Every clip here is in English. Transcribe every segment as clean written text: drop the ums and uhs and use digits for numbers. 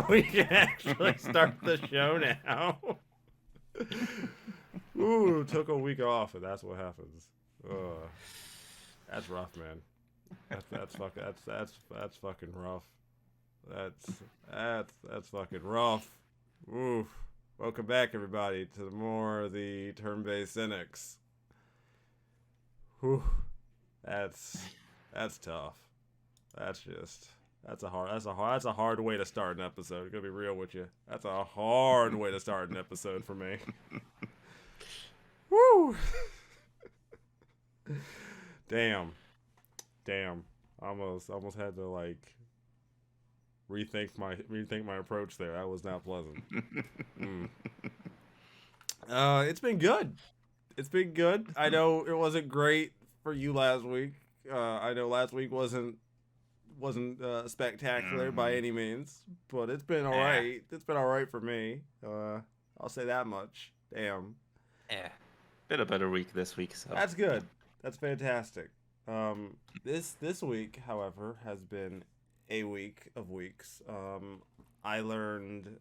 We can actually start the show now. Ooh, took a week off, and that's what happens. That's rough, man. That's fucking rough. That's fucking rough. Ooh. Welcome back, everybody, to more of the turn-based Cynics. Whew. That's tough. That's a hard way to start an episode. I'm gonna be real with you. That's a hard way to start an episode for me. Woo! Damn. Almost had to like rethink my approach there. That was not pleasant. It's been good. I know it wasn't great for you last week. I know last week wasn't spectacular by any means, but it's been all right. It's been all right for me. I'll say that much. Damn. Yeah. Been a better week this week, so That's good. That's fantastic. This week, however, has been a week of weeks. I learned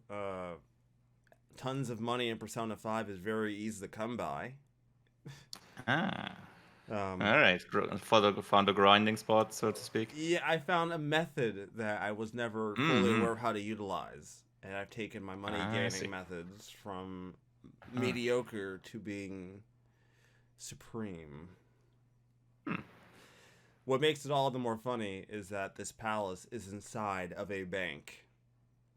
tons of money in Persona 5 is very easy to come by. All right, found a grinding spot, so to speak. Yeah, I found a method that I was never fully aware of how to utilize, and I've taken my money gaining methods from mediocre to being supreme. What makes it all the more funny is that this palace is inside of a bank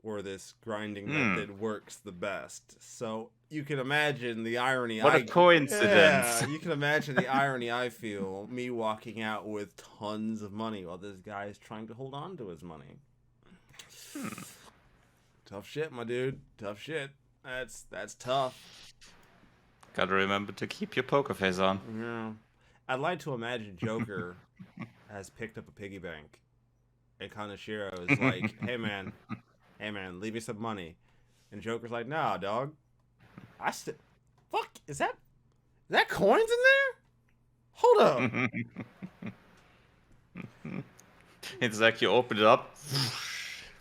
where this grinding method works the best. So you can imagine the irony. What a coincidence. Yeah, you can imagine the irony I feel, me walking out with tons of money while this guy is trying to hold on to his money. Tough shit, my dude. Tough shit. That's tough. Gotta remember to keep your poker face on. Yeah. I'd like to imagine Joker has picked up a piggy bank, and Kaneshiro is like, hey man, leave me some money. And Joker's like, nah, dog. Fuck, is that coins in there? Hold up. It's like you open it up,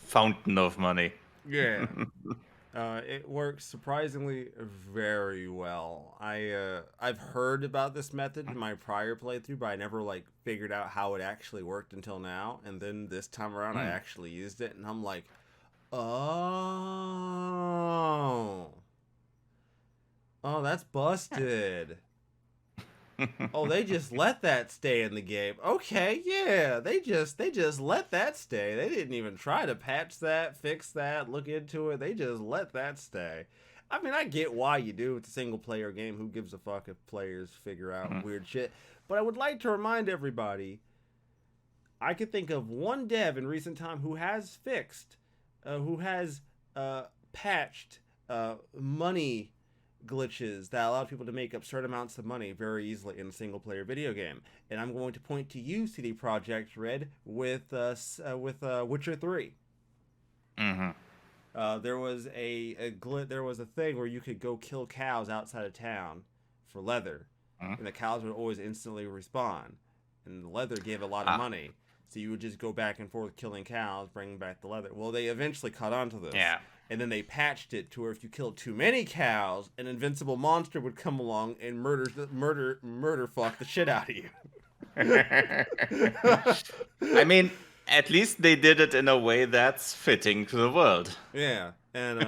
fountain of money. Yeah. It works surprisingly very well. I've heard about this method in my prior playthrough, but I never figured out how it actually worked until now. And then this time around, I actually used it, and I'm like, oh, that's busted. Oh, they just let that stay in the game. Okay, yeah, they just let that stay. They didn't even try to patch that, fix that, look into it. They just let that stay. I mean, I get why you do. It's a single-player game. Who gives a fuck if players figure out weird shit? But I would like to remind everybody, I could think of one dev in recent time who has fixed, who has patched money glitches that allow people to make absurd amounts of money very easily in a single player video game. And I'm going to point to you, CD Projekt Red, with Witcher 3. There was there was a thing where you could go kill cows outside of town for leather, and the cows would always instantly respawn, and the leather gave a lot of money. So you would just go back and forth killing cows, bringing back the leather. Well, they eventually caught on to this. Yeah. And then they patched it to where if you killed too many cows, an invincible monster would come along and murder fuck the shit out of you. I mean, at least they did it in a way that's fitting to the world. Yeah. And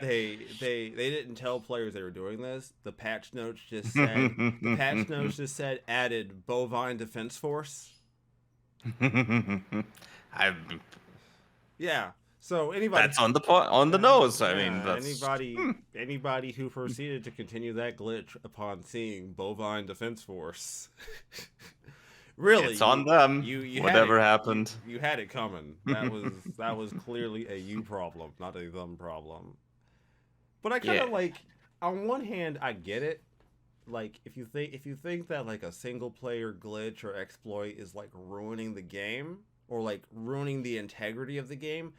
they didn't tell players they were doing this. The patch notes just said added bovine defense force. Yeah. So anybody that's on the nose. I mean, that's... anybody who proceeded to continue that glitch upon seeing bovine defense force, really, it's on them. You whatever happened, you had it coming. That was clearly a you problem, not a them problem. But I kind of on one hand, I get it. If you think that a single player glitch or exploit is ruining the game or ruining the integrity of the game.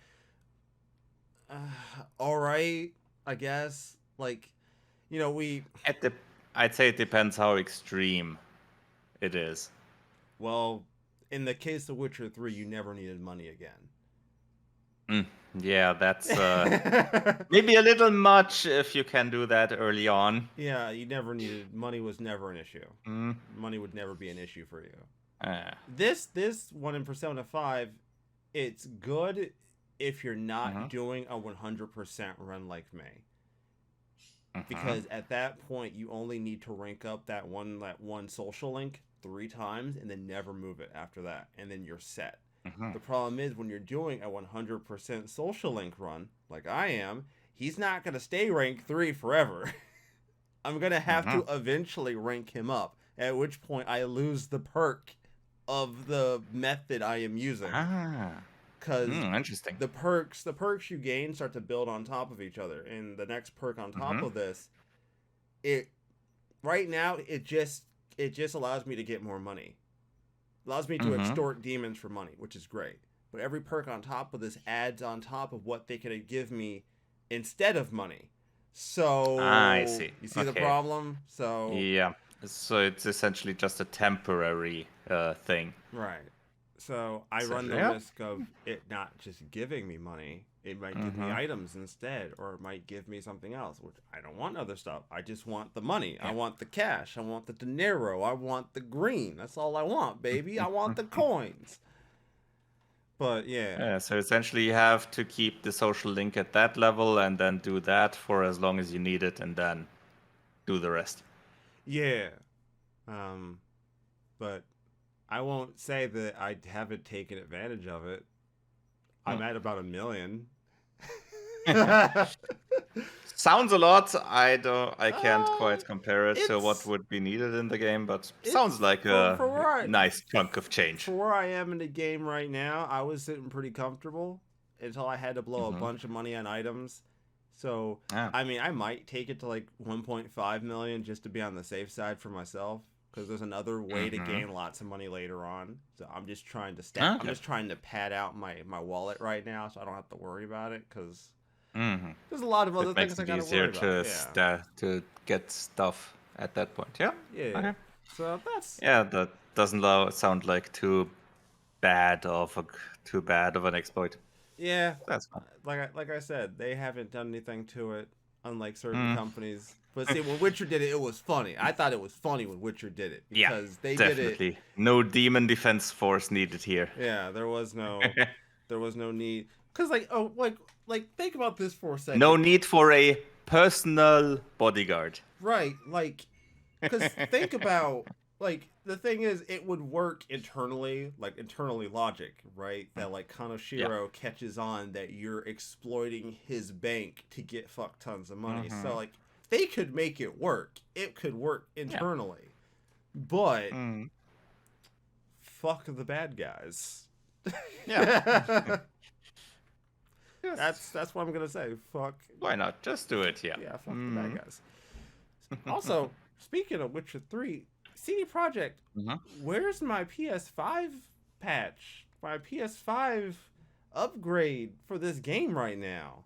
All right, I guess. I'd say it depends how extreme it is. Well, in the case of Witcher 3, you never needed money again. Yeah, that's maybe a little much if you can do that early on. Yeah, you never needed money. Was never an issue. Mm. Money would never be an issue for you. Uh, This one in Persona 5, it's good if you're not mhm, doing a 100% run like me. mhm, Because at that point you only need to rank up that one social link 3 times and then never move it after that, and then you're set. mhm. The problem is when you're doing a 100% social link run like I am, he's not going to stay rank 3 forever. I'm going to have to Mhm. eventually rank him up, at which point I lose the perk of the method I am using, Ah, cuz interesting. the perks you gain start to build on top of each other, and the next perk on top Mhm, of this, it right now it just allows me to get more money. Allows me to mhm. extort demons for money, which is great. But every perk on top of this adds on top of what they could give me instead of money. I So see. you see the Okay. problem? So Yeah. So it's essentially just a temporary thing. right. So I run the Essentially, yeah. risk of it not just giving me money. It might give me Mhm. items instead, or it might give me something else, which I don't want other stuff. I just want the money. I Yeah. want the cash. I want the dinero. I want the green. That's all I want, baby. I want the coins. But yeah. Yeah, so essentially you have to keep the social link at that level and then do that for as long as you need it and then do the rest. Yeah. Um, but I won't say that I haven't taken advantage of it. I'm Hmm. at about 1 million. Sounds a lot. I can't uh, quite compare it to what it's would be needed in the game, but sounds it's like for a for where I nice chunk of for change. where I am in the game right now. I was sitting pretty comfortable until I had to blow a Hmm. bunch of money on items. So Yeah. I mean, I might take it to like 1.5 million just to be on the safe side for myself, because there's another way to Hmm. gain lots of money later on. So I'm just trying to I'm Okay. just trying to pad out my wallet right now, so I don't have to worry about it, because Hmm. there's a lot of other It makes things I it gotta easier worry about. to Yeah, to get stuff at that point. Yeah. yeah. Okay. So that's Yeah, that doesn't sound like too bad of an exploit. yeah. That's fine. Like I said, they haven't done anything to it, unlike certain Mm. companies. But see, when Witcher did it, it was funny. I thought it was funny when Witcher did it, Yeah, because they did it. definitely. No demon defense force needed here. Yeah, there was no need. Cause like think about this for a No second. need for a personal bodyguard. Right, like, cause think about, like, the thing is, it would work internally, like internally logic, right? That like Yeah. Kanoshiro catches on that you're exploiting his bank to get fuck tons of money. So Mm-hmm. like they could make it work. It could work Yeah. internally. But Mm. fuck the bad guys. Yeah. Just That's what I'm gonna say. Fuck, why not? Just do it. Yeah. yeah, fuck the bad Mm. guys. Also, speaking of Witcher 3, CD Projekt, Mhm. where's my PS5 patch? My PS5 upgrade for this game right now?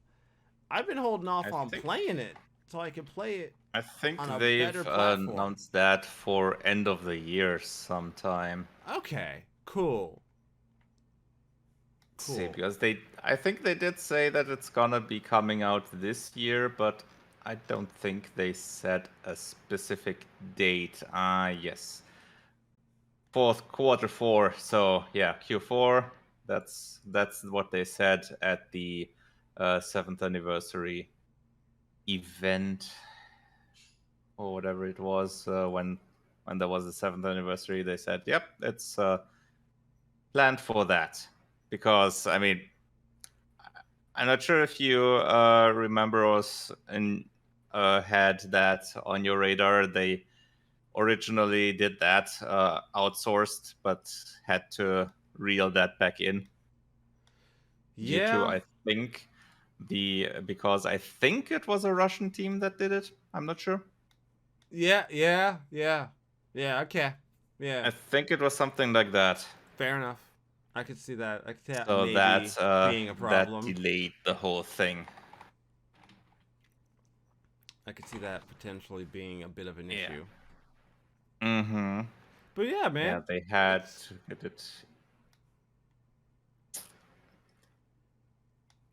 I've been holding I off on think playing it so I can play it I think on a they've better platform. announced that for end of the year sometime. Okay, cool. Let's see, Cool. because I think they did say that it's gonna be coming out this year, but I don't think they set a specific date. Ah, yes, quarter 4. So yeah, Q4. That's what they said at the 7th anniversary event or whatever it was when there was the 7th anniversary. They said, "Yep, it's planned for that." Because I mean, I'm not sure if you remember us and had that on your radar. They originally did that outsourced, but had to reel that back in due to, Yeah. I think, because I think it was a Russian team that did it. I'm not sure. Yeah, yeah, yeah. Yeah, okay. I Yeah. think it was something like that. Fair enough. I could see that. I could see that So maybe being a that problem. delayed the whole thing. I could see that potentially being a bit of an Yeah. issue. Mm-hmm. But yeah, Yeah, man. they had It's to get it.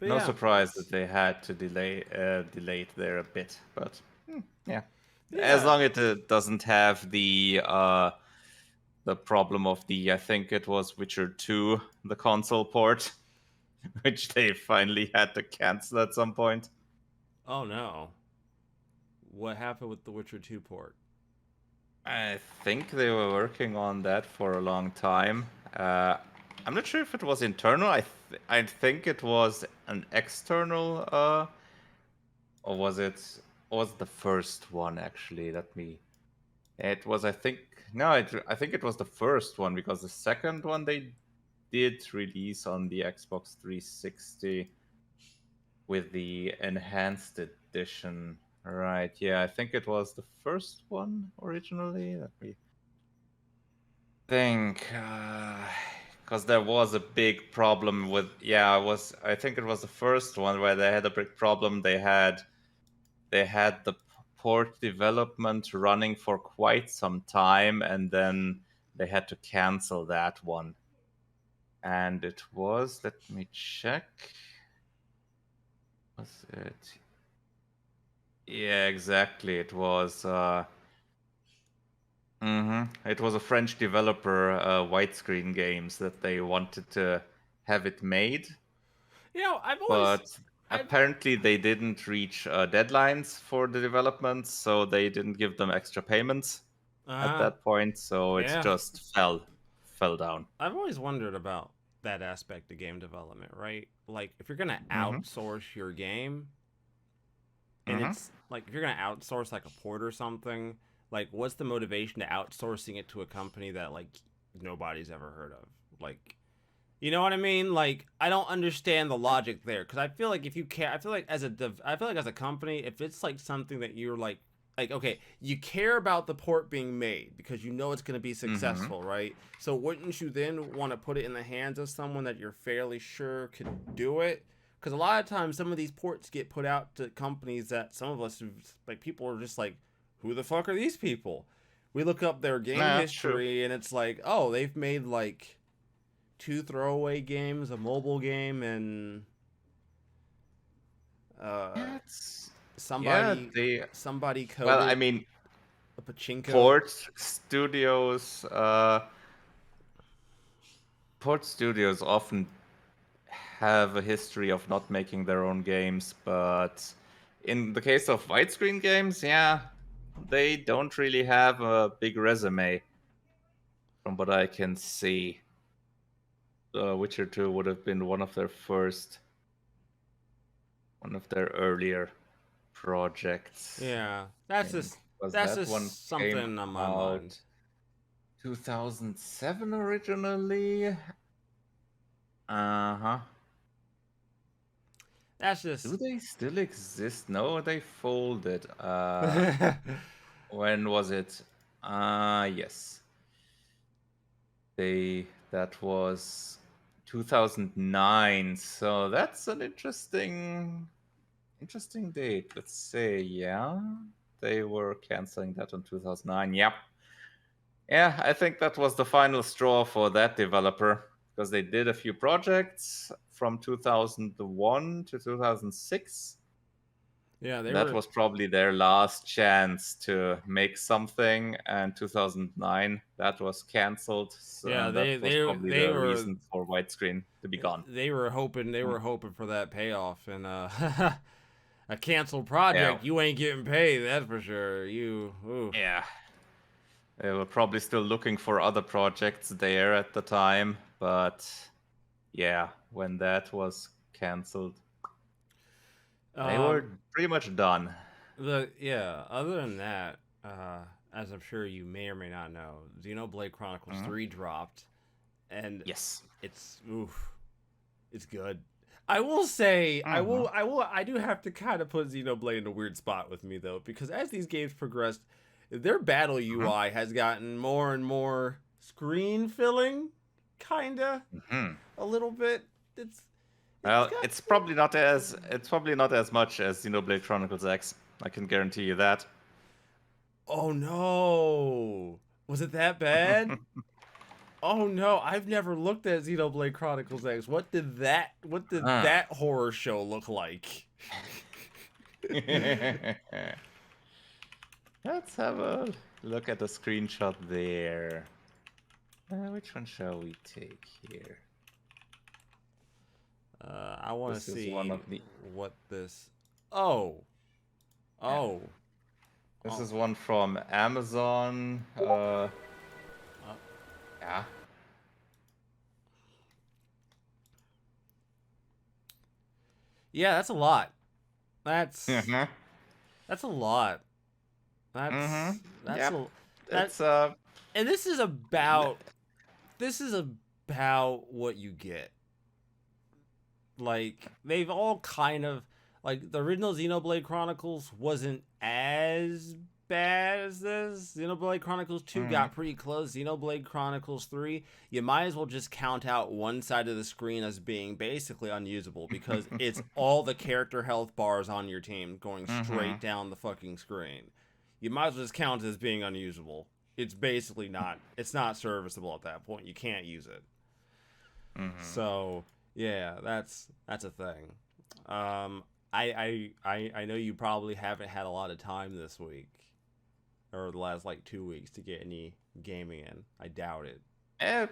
But No yeah, surprise that they had to delay it there a bit, but yeah. As yeah. long as it doesn't have the problem of I think it was Witcher 2, the console port, which they finally had to cancel at some point. Oh no, what happened with the Witcher 2 port? I think they were working on that for a long time. I'm not sure if it was internal. I think it was an external, or was it? Or was it the first one actually? Let me. It was, I think. No, I think it was the first one because the second one they did release on the Xbox 360 with the enhanced edition. Right. Yeah, I think it was the first one originally. Let me think, because there was a big problem with, I think it was the first one where they had a big problem. They had the port development running for quite some time, and then they had to cancel that one. And it was, let me check, was it? Yeah, exactly. It was it was a French developer, Whitescreen Games, that they wanted to have it made, You know, but I've, apparently they didn't reach deadlines for the development, so they didn't give them extra payments at uh, that point, so it yeah, just fell down. I've always wondered about that aspect of game development, right? Like, if you're gonna Mm-hmm. outsource your game, and Mm-hmm. it's like if you're gonna outsource like a port or something, like, what's the motivation to outsourcing it to a company that like nobody's ever heard of? Like, you know what I mean? Like, I don't understand the logic there because I feel like if you care, I feel like I feel like as a company, if it's like something that you're like okay, you care about the port being made because you know it's going to be Mm-hmm. successful, right? So wouldn't you then want to put it in the hands of someone that you're fairly sure could do it? Because a lot of times some of these ports get put out to companies that some of us like people are just like, who the fuck are these people? We look up their game Nah, that's true. history and it's like, oh, they've made like two throwaway games, a mobile game, and uh, Yeah, it's yeah, somebody they somebody well, I coded mean, a pachinko. port studios port studios often have a history of not making their own games, but in the case of widescreen games, yeah, they don't really have a big resume from what I can see. Witcher 2 would have been one of their earlier projects. Yeah, I think was that's that one just came something on my mind. out 2007 originally. Uh-huh. That's Do just they still exist? No, they folded. When was it? Yes. That was 2009. So that's an interesting date. Let's say, yeah. They were canceling that in 2009. Yep. Yeah, I think that was the final straw for that developer because they did a few projects from 2001 to 2006. yeah, they That were was probably their last chance to make something, and 2009 that was cancelled. So, yeah and that was probably they the were reason for widescreen to be gone. they Mm. were hoping for that payoff and a canceled Yeah, project. You ain't getting paid, that's for sure. You ooh. yeah. They were probably still looking for other projects there at the time, but yeah, when that was cancelled, they Um, were pretty much done. other than that, as I'm sure you may or may not know, Xenoblade Chronicles Mhm. 3 dropped, and Yes. it's oof, it's good. I will say, Hmm. I do have to kind of put Xenoblade in a weird spot with me though, because as these games progressed, their battle Hmm. UI has gotten more and more screen filling, kinda Hmm. a little bit. It's Well, got it's probably not as much as Xenoblade Chronicles X. I can guarantee you that. oh no, was it that bad? Oh no, I've never looked at Xenoblade Chronicles X. Ah. What did that horror show look like? Let's have a look at the screenshot there. Which one shall we take here? I want to This is one see of the. what this. Oh, Yeah. oh, This oh. is one from Amazon. Yeah. Yeah, that's a lot. That's Mhm. that's a lot. Mhm. That's Yep. a that It's and this is about what you get. Like they've all kind of like the original Xenoblade Chronicles wasn't as bad as this. Xenoblade Chronicles 2 mhm. got pretty close. Xenoblade Chronicles 3, you might as well just count out one side of the screen as being basically unusable because it's all the character health bars on your team going straight Mhm. down the fucking screen. You might as well just count it as being unusable. It's basically it's not serviceable at that point. You can't use it. Mhm. So yeah, that's a thing. I know you probably haven't had a lot of time this week or the last like 2 weeks to get any gaming in. I doubt it. Eh,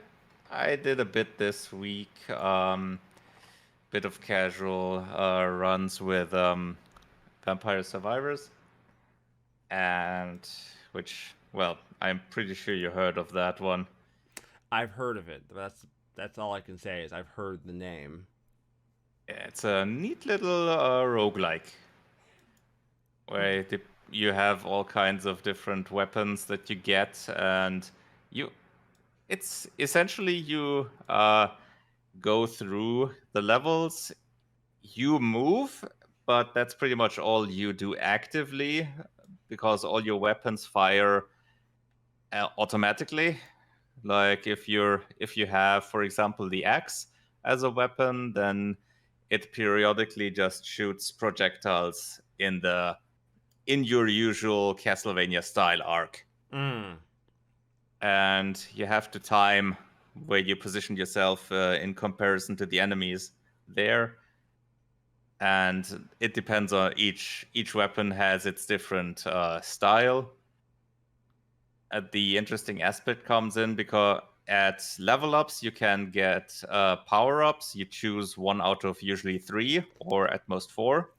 I did a bit this week. Bit of casual runs with Vampire Survivors, and which, well, I'm pretty sure you heard of that one. I've heard of it. That's all I can say is I've heard the name. Yeah, it's a neat little roguelike where you have all kinds of different weapons that you get, and you it's essentially you go through the levels, you move, but that's pretty much all you do actively because all your weapons fire automatically. Like if you have, for example, the axe as a weapon, then it periodically just shoots projectiles in your usual Castlevania style arc. Mm. And you have to time where you position yourself in comparison to the enemies there. And it depends on each weapon has its different style. The interesting aspect comes in because at level ups you can get power ups. You choose one out of usually 3 or at most 4,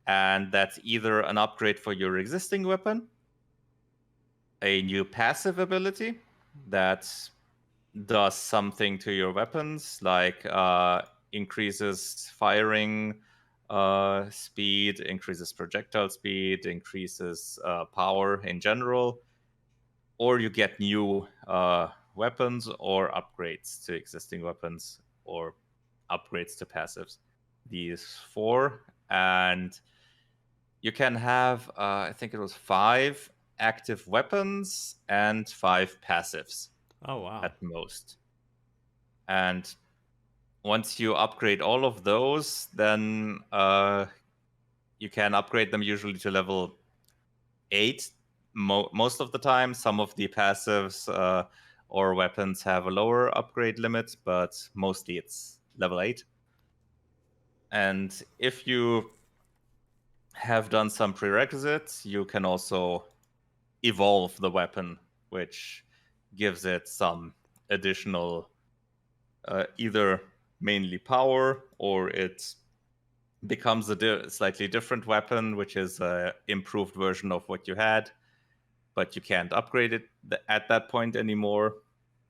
and that's either an upgrade for your existing weapon, a new passive ability that does something to your weapons, like increases firing speed, increases projectile speed, increases power in general, or you get new weapons or upgrades to existing weapons or upgrades to passives. These 4, and you can have I think it was 5 active weapons and 5 passives Oh wow. at most. And once you upgrade all of those, then you can upgrade them usually to level 8 most of the time. Some of the passives or weapons have a lower upgrade limit, but mostly it's level 8. And if you have done some prerequisites, you can also evolve the weapon, which gives it some additional either mainly power, or it becomes a slightly different weapon, which is an improved version of what you had, but you can't upgrade it at that point anymore.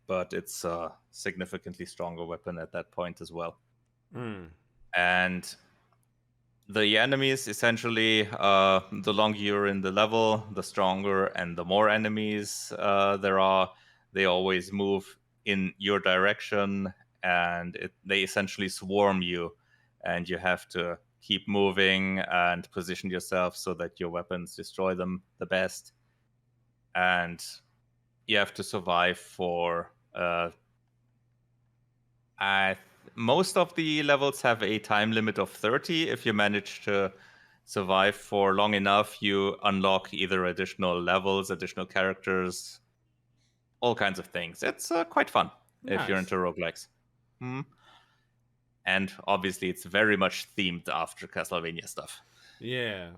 But it's a significantly stronger weapon at that point as well. Mm. And the enemies, essentially, the longer you're in the level, the stronger and the more enemies there are. They always move in your direction, and they essentially swarm you, and you have to keep moving and position yourself so that your weapons destroy them the best. And you have to survive for most of the levels have a time limit of 30. If you manage to survive for long enough, you unlock either additional levels, additional characters, all kinds of things. It's quite fun if you're Nice. into roguelikes. And obviously, it's very much themed after Castlevania stuff. Yeah.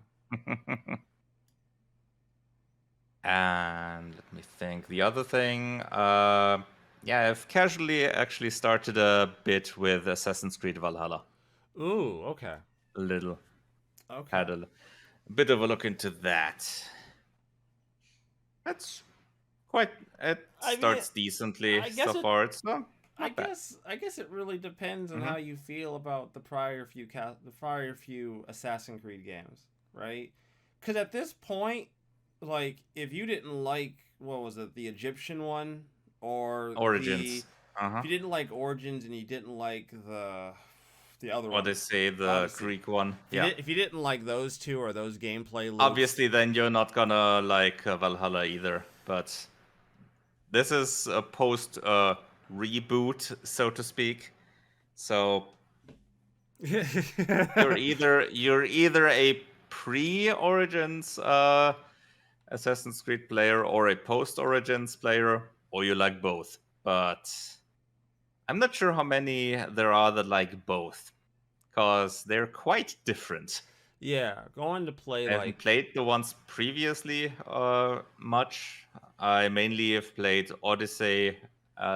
And let me think. The other thing, I've casually actually started a bit with Assassin's Creed Valhalla. Ooh, okay. A little. Okay. Had a bit of a look into that. That's quite. It starts decently I guess so it. far. It's not bad. I guess it really depends on how you feel about the prior few Assassin's Creed games, right? Because at this point, like, if you didn't like what was it, the Egyptian one, or Origins. if you didn't like Origins and you didn't like the other one, Odyssey, the Odyssey. Greek one. If you didn't like those two or those gameplay loops, Obviously, then you're not gonna like Valhalla either. But this is a post reboot, so to speak. So you're either a pre-Origins Assassin's Creed player or a post-Origins player, or you like both. But I'm not sure how many there are that like both, because they're quite different. yeah, going to play I haven't played the ones previously much. I mainly have played Odyssey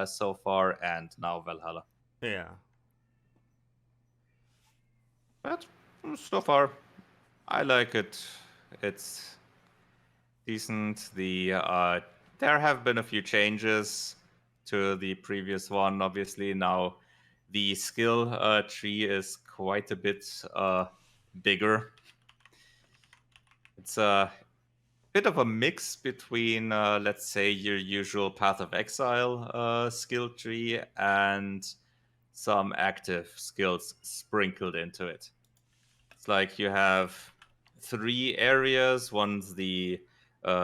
so far, and now Valhalla. yeah. But so far, I like it. It's decent. There have been a few changes to the previous one. Obviously, now the skill tree is quite a bit bigger. It's a bit of a mix between, let's say, your usual Path of Exile skill tree and some active skills sprinkled into it. It's like you have 3 areas. One's the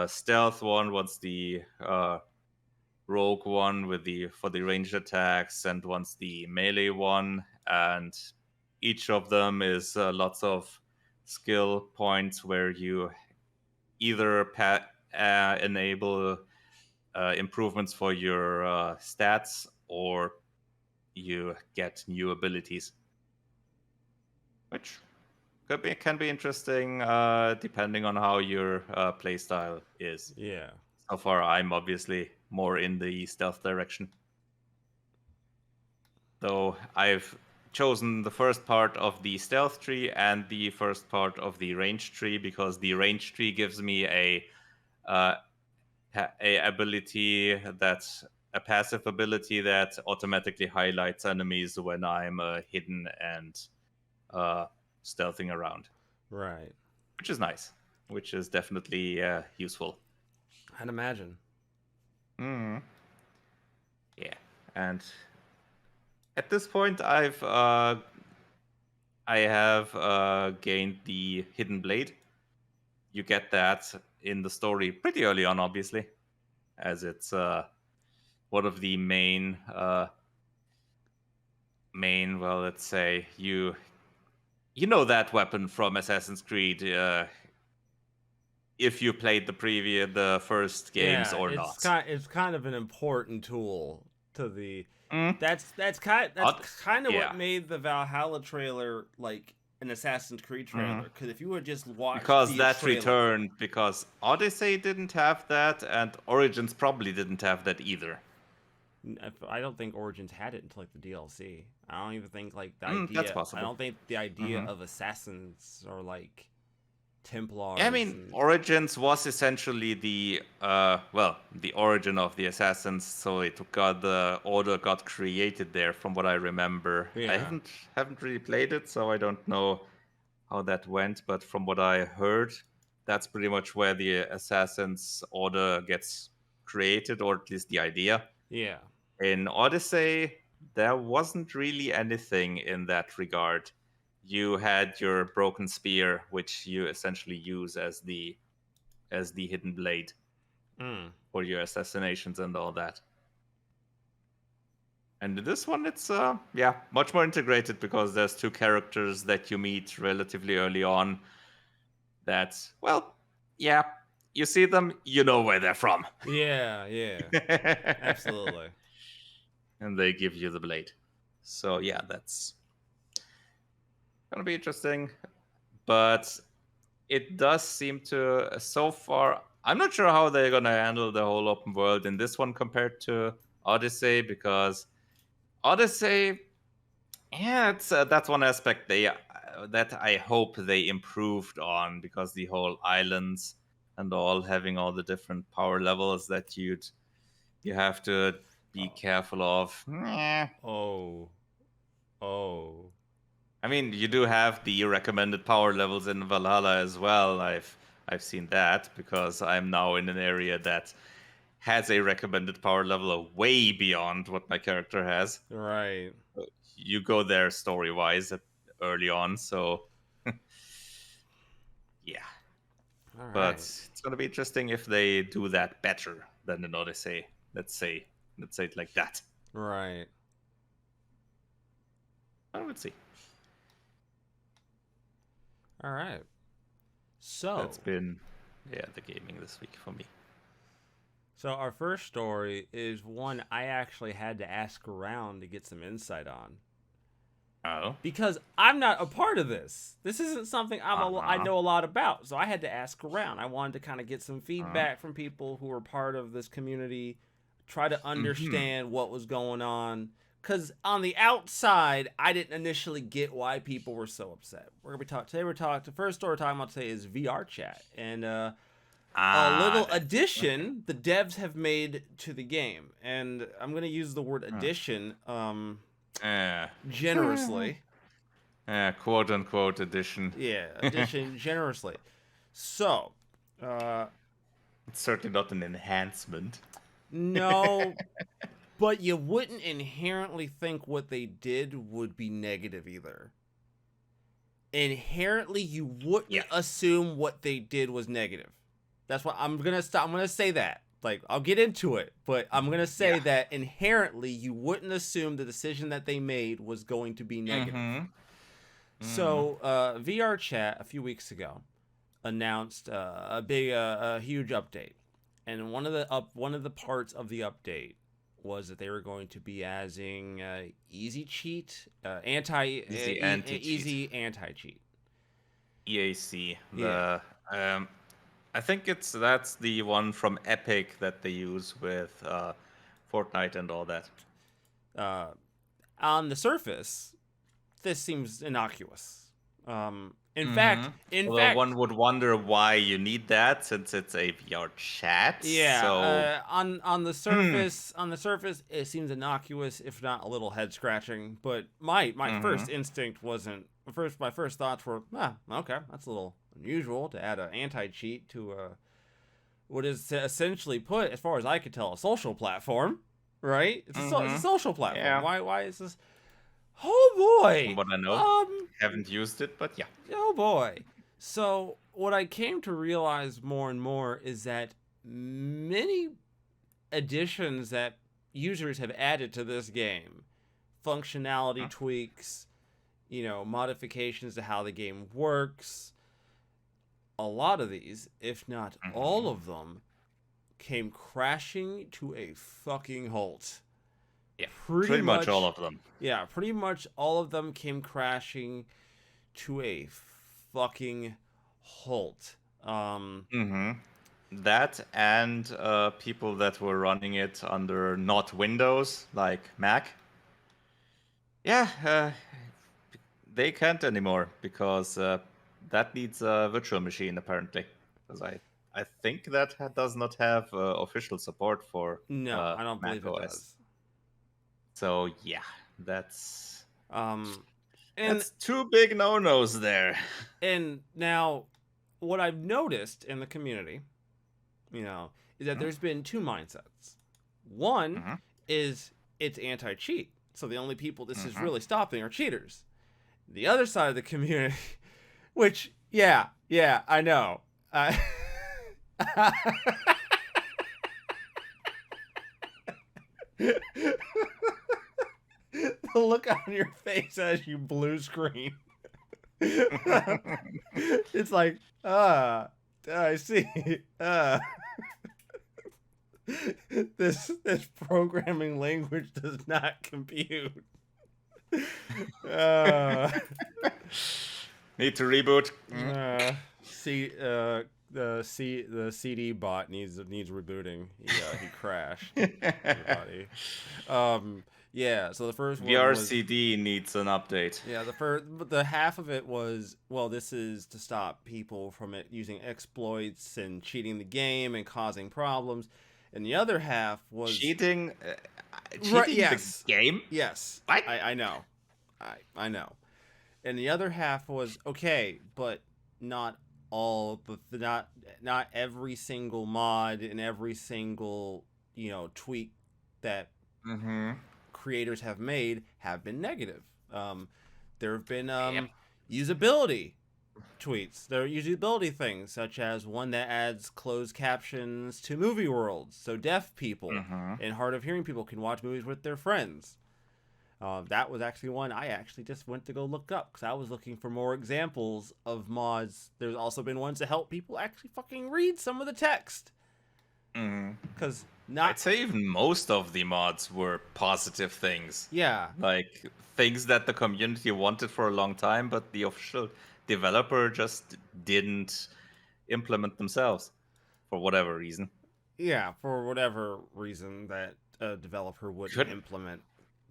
stealth one, one's the rogue one for the ranged attacks, and one's the melee one. And each of them is lots of skill points where you either enable improvements for your stats, or you get new abilities, which can be interesting depending on how your playstyle is. Yeah. So far, I'm obviously more in the stealth direction, though I've chosen the first part of the stealth tree and the first part of the range tree, because the range tree gives me a ability that's a passive ability that automatically highlights enemies when I'm hidden and stealthing around. Right. Which is nice. Which is definitely useful. I'd imagine. Yeah, and at this point, I have gained the hidden blade. You get that in the story pretty early on, obviously, as it's one of the main. Well, let's say you know that weapon from Assassin's Creed. If you played the first games or not. It's kind of an important tool to the. That's kind of what made the Valhalla trailer like an Assassin's Creed trailer. Because if you would just watch returned, because Odyssey didn't have that, and Origins probably didn't have that either. I don't think Origins had it until like the DLC. I don't even think like the idea. That's possible. I don't think the idea of assassins or like Templars. I mean, Origins was essentially the origin of the assassins. So the order got created there, from what I remember. Yeah. I haven't really played it, so I don't know how that went. But from what I heard, that's pretty much where the assassins order gets created, or at least the idea. Yeah. In Odyssey, there wasn't really anything in that regard. You had your broken spear, which you essentially use as the hidden blade for your assassinations and all that. And in this one, it's much more integrated, because there's 2 characters that you meet relatively early on. That's you see them, you know where they're from. Yeah. Absolutely. And they give you the blade. So yeah, that's gonna be interesting. But it does seem to, so far, I'm not sure how they're gonna handle the whole open world in this one compared to Odyssey, because Odyssey, yeah, it's that's one aspect that I hope they improved on, because the whole islands and all having all the different power levels that you have to be careful of. Oh. Oh. I mean, you do have the recommended power levels in Valhalla as well. I've seen that, because I'm now in an area that has a recommended power level way beyond what my character has. Right. You go there story wise early on, so yeah. All But right. it's gonna be interesting if they do that better than in Odyssey. Let's say it like that. Right. I would see. All right. So That's been the gaming this week for me. So our first story is one I actually had to ask around to get some insight on. Oh. Because I'm not a part of this. This isn't something I know a lot about. So I had to ask around. I wanted to kind of get some feedback from people who were part of this community, try to understand what was going on. Because on the outside, I didn't initially get why people were so upset. The first story we're talking about today is VRChat. And a little addition the devs have made to the game. And I'm going to use the word addition generously. Quote unquote addition. Yeah, addition generously. So, it's certainly not an enhancement. No, but you wouldn't inherently think what they did would be negative either. Inherently, you wouldn't assume what they did was negative. That's why I'm gonna stop. I'm gonna say that. Like, I'll get into it, but I'm gonna say that inherently, you wouldn't assume the decision that they made was going to be negative. So, VRChat a few weeks ago announced a huge update, and one of the parts of the update was that they were going to be adding easy anti-cheat. EAC. I think that's the one from Epic that they use with Fortnite and all that. On the surface, this seems innocuous. In fact, one would wonder why you need that, since it's a VR chat. Yeah. So on the surface, it seems innocuous, if not a little head scratching. But my first instinct wasn't. My first thoughts were, okay, that's a little unusual to add an anti-cheat to what is essentially put, as far as I could tell, a social platform, right? It's a social platform. Yeah. Why is this? Oh boy! From what I know, haven't used it, but yeah. Oh boy! So what I came to realize more and more is that many additions that users have added to this game, functionality tweaks, modifications to how the game works, a lot of these, if not all of them, came crashing to a fucking halt. Yeah, pretty much all of them. Yeah, pretty much all of them came crashing to a fucking halt. That and people that were running it under not Windows, like Mac. Yeah, they can't anymore, because that needs a virtual machine, apparently. Because I think that does not have official support for No, I don't believe it does. So yeah, that's and two big no-nos there. And now, what I've noticed in the community, is that there's been two mindsets. One is it's anti-cheat, so the only people this is really stopping are cheaters. The other side of the community, which I know. The look on your face as you blue screen. It's like, I see. This programming language does not compute. Need to reboot. See, the CD bot needs rebooting. He crashed. Everybody. Yeah. So the first one was VRCD needs an update. yeah. The half of it was this is to stop people from using exploits and cheating the game and causing problems, and the other half was cheating. Right, yes. The game. Yes. What? I know. I know. And the other half was okay, but not all not every single mod and every single tweak that creators have made have been negative. There have been usability tweets. There are usability things, such as one that adds closed captions to movie worlds, so deaf people and hard of hearing people can watch movies with their friends. That was actually one I actually just went to go look up because I was looking for more examples of mods. There's also been ones to help people actually fucking read some of the text. Because I'd say even most of the mods were positive things. Yeah. Like things that the community wanted for a long time, but the official developer just didn't implement themselves for whatever reason. Yeah, for whatever reason that a developer wouldn't implement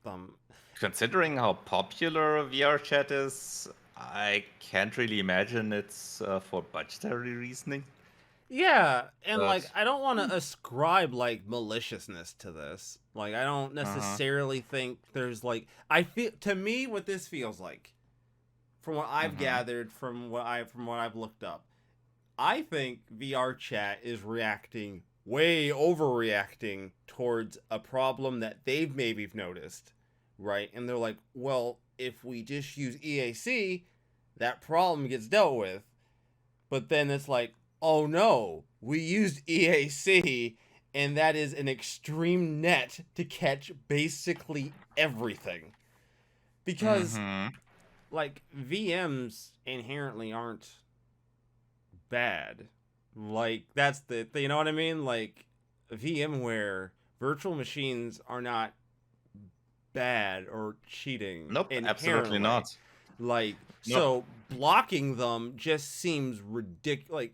them. Considering how popular VRChat is, I can't really imagine it's for budgetary reasoning. Yeah, and I don't want to ascribe maliciousness to this. I don't necessarily think there's to me what this feels like, from what I've gathered, from what I've looked up, I think VRChat is overreacting towards a problem that they've maybe noticed, right? And they're like, well, if we just use EAC, that problem gets dealt with. But then it's like, oh no, we used EAC, and that is an extreme net to catch basically everything. Because, VMs inherently aren't bad. That's you know what I mean? VMware, virtual machines are not bad or cheating. Nope, absolutely not. So blocking them just seems ridiculous.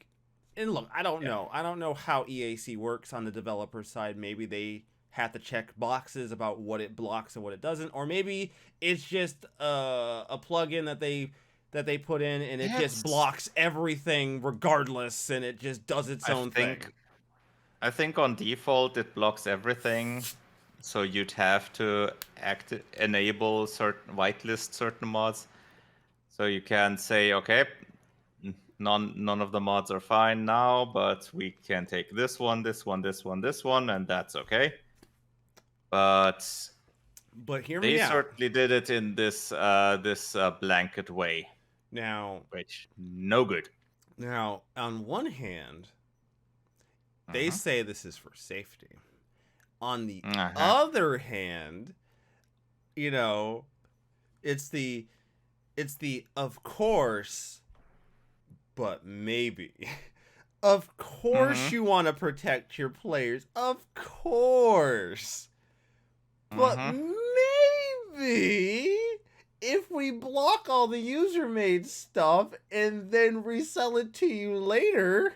And look, I don't know. I don't know how EAC works on the developer side. Maybe they have to check boxes about what it blocks and what it doesn't, or maybe it's just a plugin that they put in and it just blocks everything regardless, and it just does its own thing. I think on default it blocks everything, so you'd have to enable whitelist certain mods. So you can say, okay, none of the mods are fine now, but we can take this one, this one, this one, this one, and that's okay. But hear me out. They certainly did it in this blanket way. Now, which no good. Now, on one hand, they say this is for safety. On the other hand, it's the of course, but maybe. Of course you want to protect your players. Of course. But maybe if we block all the user-made stuff and then resell it to you later.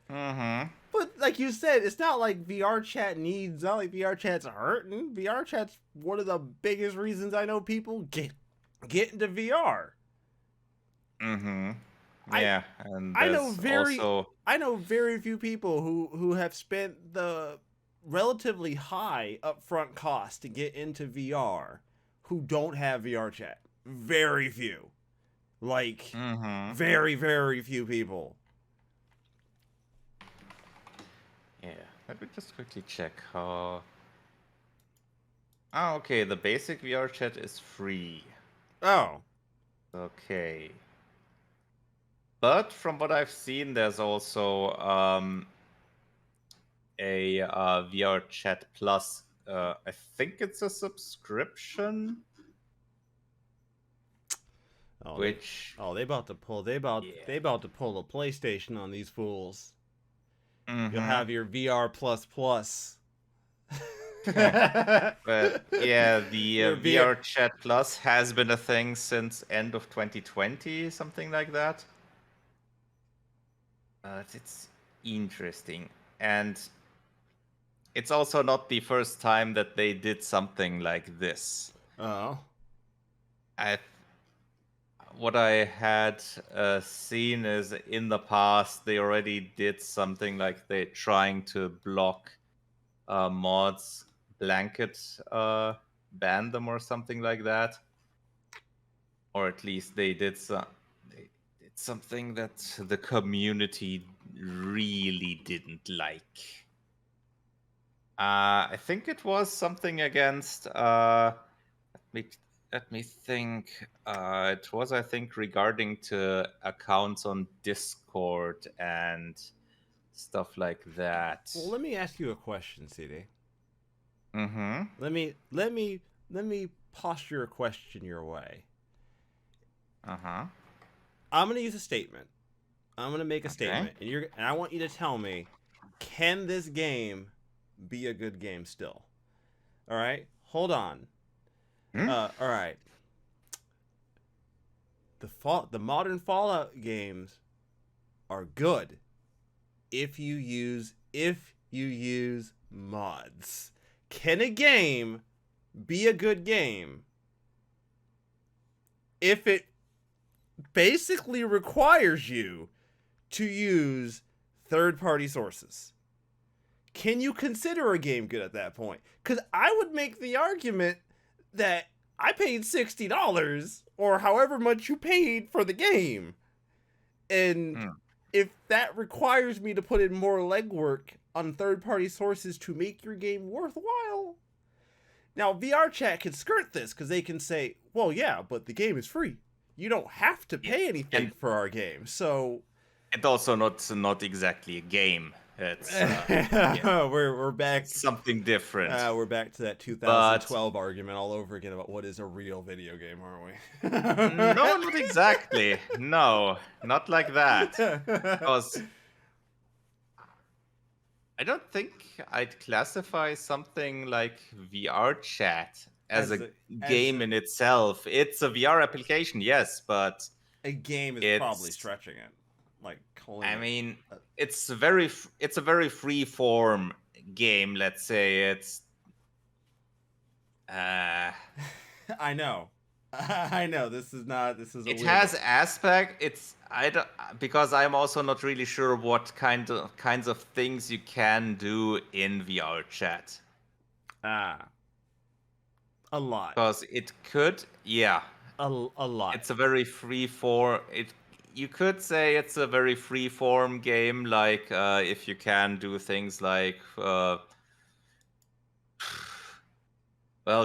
But like you said, it's not like VRChat's hurting. VRChat's one of the biggest reasons I know people get into VR. Yeah, and I know very few people who have spent the relatively high upfront cost to get into VR who don't have VRChat. Very few. Very, very few people. Yeah, let me just quickly check how... Oh, okay, the basic VRChat is free. Oh. Okay. But from what I've seen, there's also a VRChat Plus. I think it's a subscription. Oh, which they about to pull. They about yeah. they about to pull a PlayStation on these fools. You'll Mm-hmm. have your VR plus plus. But yeah, the Your VR. VRChat Plus has been a thing since end of 2020, something like that. It's interesting, and it's also not the first time that they did something like this. Oh. I what I had seen is in the past they already did something like they trying to block mods, blanket ban them or something like that, or at least they did something that the community really didn't like. I think it was something against. Me let me think. It was, I think, regarding to accounts on Discord and stuff like that. Well, let me ask you a question, CD. Mm-hmm. Let me posture a question your way. Uh-huh. I'm gonna use a statement. I'm gonna make a Okay. statement, and I want you to tell me, can this game be a good game still? All right, hold on. Hmm? All right. The modern Fallout games are good if you use mods. Can a game be a good game if it basically requires you to use third-party sources? Can you consider a game good at that point? Because I would make the argument that I paid $60 or however much you paid for the game. And Hmm. if that requires me to put in more legwork on third-party sources to make your game worthwhile, now VRChat can skirt this because they can say, well, yeah, but the game is free. You don't have to Yeah. pay anything And for our game. So it's also not exactly a game. It's yeah, we're back. something different. We're back to that But 2012 argument all over again about what is a real video game, aren't no, not exactly. No, not like that. we? Because I don't think I'd classify something like VRChat as as a a as game a, in itself. It's a VR application, yes, but a game is probably it's stretching it, like calling I it. mean, it's a very free form game, let's say. It's uh I know, I know. This is a it weird has one. aspect. It's I don't because I'm also not really sure what kinds of things you can do in VR chat. Ah, a lot, Because it could, yeah, a lot. it's a very free form. It you could say it's a very free form game. Like if you can do things like well,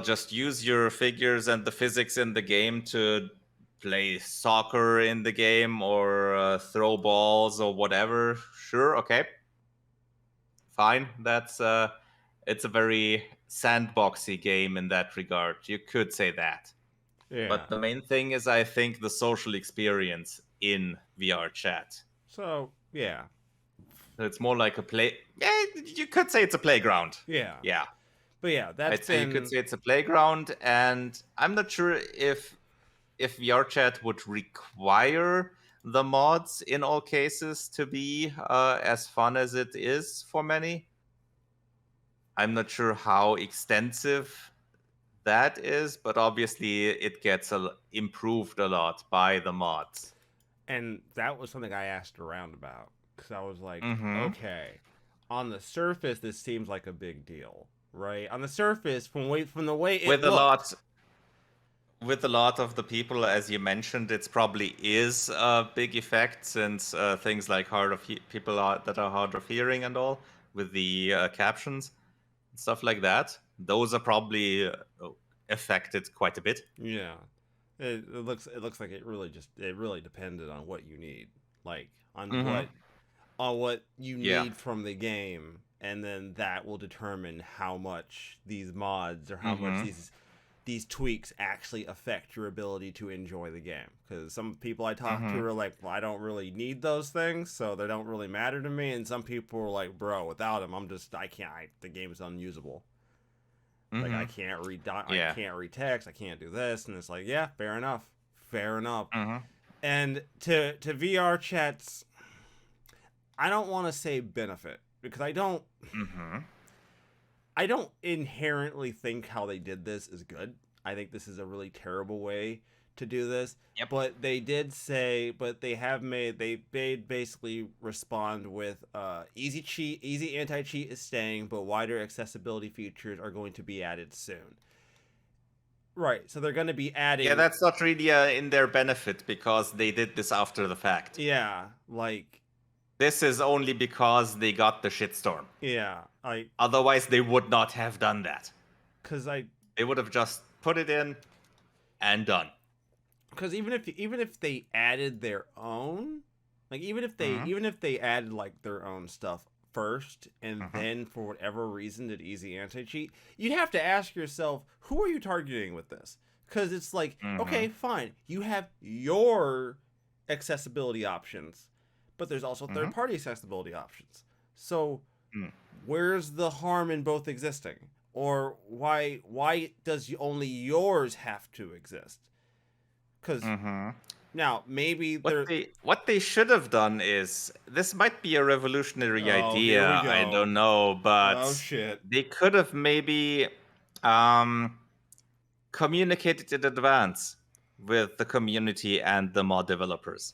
just use your figures and the physics in the game to play soccer in the game or throw balls or whatever. Sure, okay, fine. That's it's a very sandboxy game in that regard. You could say that. Yeah. But the main thing is, I think, the social experience in VR chat. So yeah, It's more like a play. Yeah, you could say it's a playground. yeah, Yeah, but yeah, that's I'd say you could been say it's a playground, and I'm not sure if VRChat would require the mods in all cases to be as fun as it is for many. I'm not sure how extensive that is, but obviously it gets improved a lot by the mods. and that was something I asked around about because I was like, Mm-hmm. okay, on the surface, this seems like a big deal, right? On the surface, from the way it With a looked, lot with a lot of the people, as you mentioned, it's probably is a big effect since things like people that are hard of hearing and all with the captions and stuff like that. Those are probably affected quite a bit. yeah, it looks like it really depended on what you need, like Mm-hmm. on what you Yeah. need from the game, and then that will determine how much these mods or how much Mm-hmm. these these tweaks actually affect your ability to enjoy the game. Because some people I talk to are like, well, I don't really need those things, so they don't really matter to me. And some people are like, bro, without them, the game is unusable. Like, I can't read, I can't read text, I can't do this. And it's like, yeah, fair enough. And to VRChat's, I don't want to say benefit, because I don't inherently think how they did this is good. I think this is a really terrible way to do this. Yep. But they did say, they made basically respond with easy anti-cheat is staying, but wider accessibility features are going to be added soon. Right, so they're going to be adding... Yeah, that's not really in their benefit, because they did this after the fact. Yeah, like... This is only because they got the shitstorm. Yeah, otherwise, they would not have done that. They would have just put it in and done. Because even if they added their own, like even if they added like their own stuff first and then for whatever reason did easy anti-cheat, you'd have to ask yourself, who are you targeting with this? Because it's like, okay, fine, you have your accessibility options, but there's also third-party accessibility options. So where's the harm in both existing? Or why does only yours have to exist? Because now maybe what they should have done is, this might be a revolutionary idea, I don't know, but they could have maybe communicated in advance with the community and the mod developers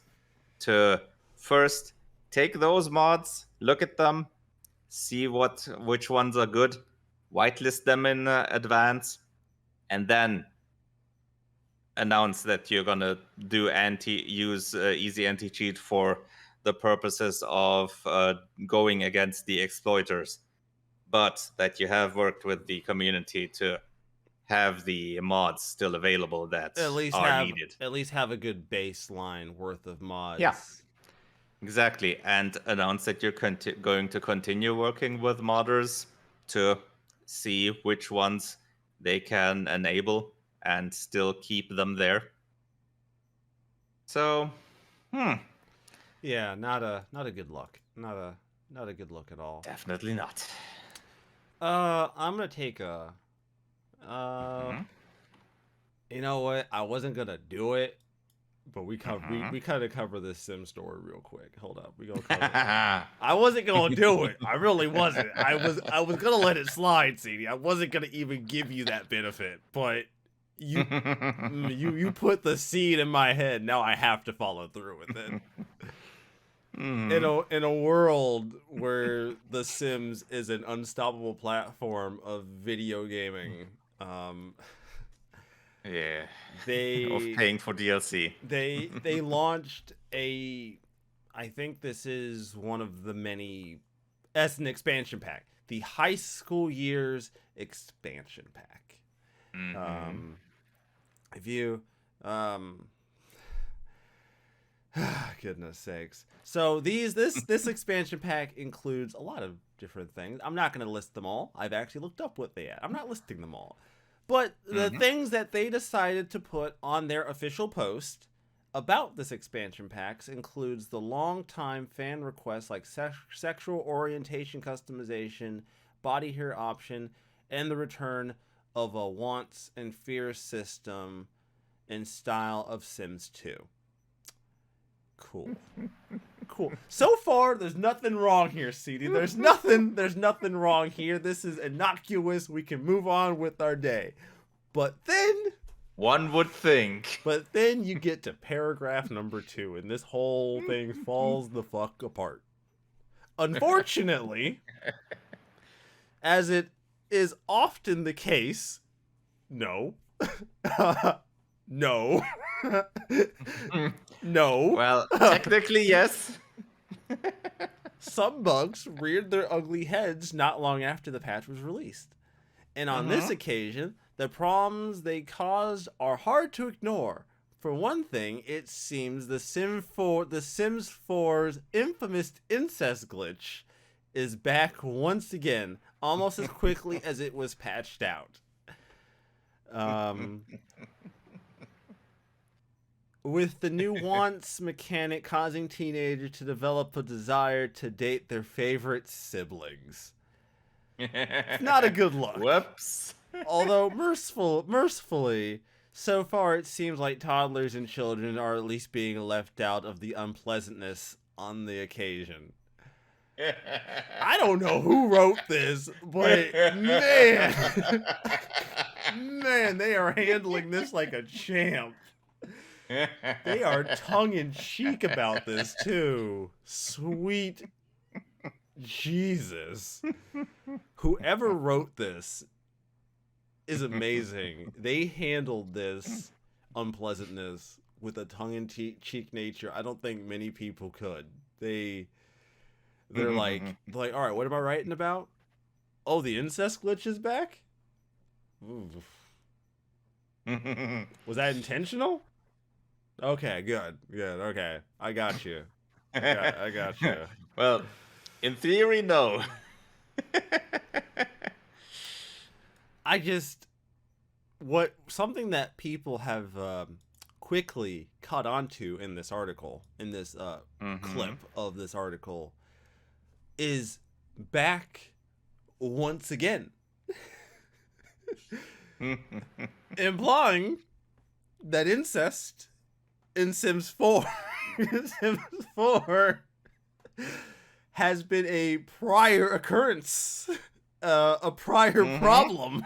to first take those mods, look at them, see which ones are good, whitelist them in advance, and then announce that you're gonna use easy anti-cheat for the purposes of going against the exploiters, but that you have worked with the community to have the mods still available that needed. At least have a good baseline worth of mods. Yeah, exactly, and announce that you're going to continue working with modders to see which ones they can enable and still keep them there. So, yeah, not a good look. Not a good look at all. Definitely not. I'm gonna take a. You know what? I wasn't gonna do it, but we kind of cover this Sim story real quick. Hold up, we gonna cover. I wasn't gonna do it. I really wasn't. I was gonna let it slide, CD. I wasn't gonna even give you that benefit, but you put the seed in my head. Now I have to follow through with it. In a world where The Sims is an unstoppable platform of video gaming, yeah, of paying for DLC. They launched I think this is one of the many, as an expansion pack, the High School Years expansion pack. If you goodness sakes. So this expansion pack includes a lot of different things. I'm not going to list them all. I've actually looked up what they had. I'm not listing them all. But the things that they decided to put on their official post about this expansion packs includes the long-time fan requests like sexual orientation customization, body hair option, and the return of a wants and fears system in style of Sims 2. Cool. So far, there's nothing wrong here, CD. There's nothing wrong here. This is innocuous. We can move on with our day. But then... one would think. But then you get to paragraph number 2, and this whole thing falls the fuck apart. Unfortunately, as it is often the case, no. No. No. Well, technically, yes. Some bugs reared their ugly heads not long after the patch was released. And on this occasion, the problems they caused are hard to ignore. For one thing, it seems the Sims 4's infamous incest glitch is back once again, almost as quickly as it was patched out. With the new wants mechanic causing teenagers to develop a desire to date their favorite siblings. It's not a good look. Whoops. Although mercifully, so far it seems like toddlers and children are at least being left out of the unpleasantness on the occasion. I don't know who wrote this, but man, man, they are handling this like a champ. They are tongue-in-cheek about this, too. Sweet Jesus. Whoever wrote this is amazing. They handled this unpleasantness with a tongue-in-cheek nature I don't think many people could. They're like, all right, what am I writing about? Oh, the incest glitch is back? Was that intentional? Okay, good, okay. I got you. I got you. Well, in theory, no. Something that people have quickly caught onto in this article, in this clip of this article, is back once again. Implying that incest in Sims 4 has been a prior occurrence, a prior problem.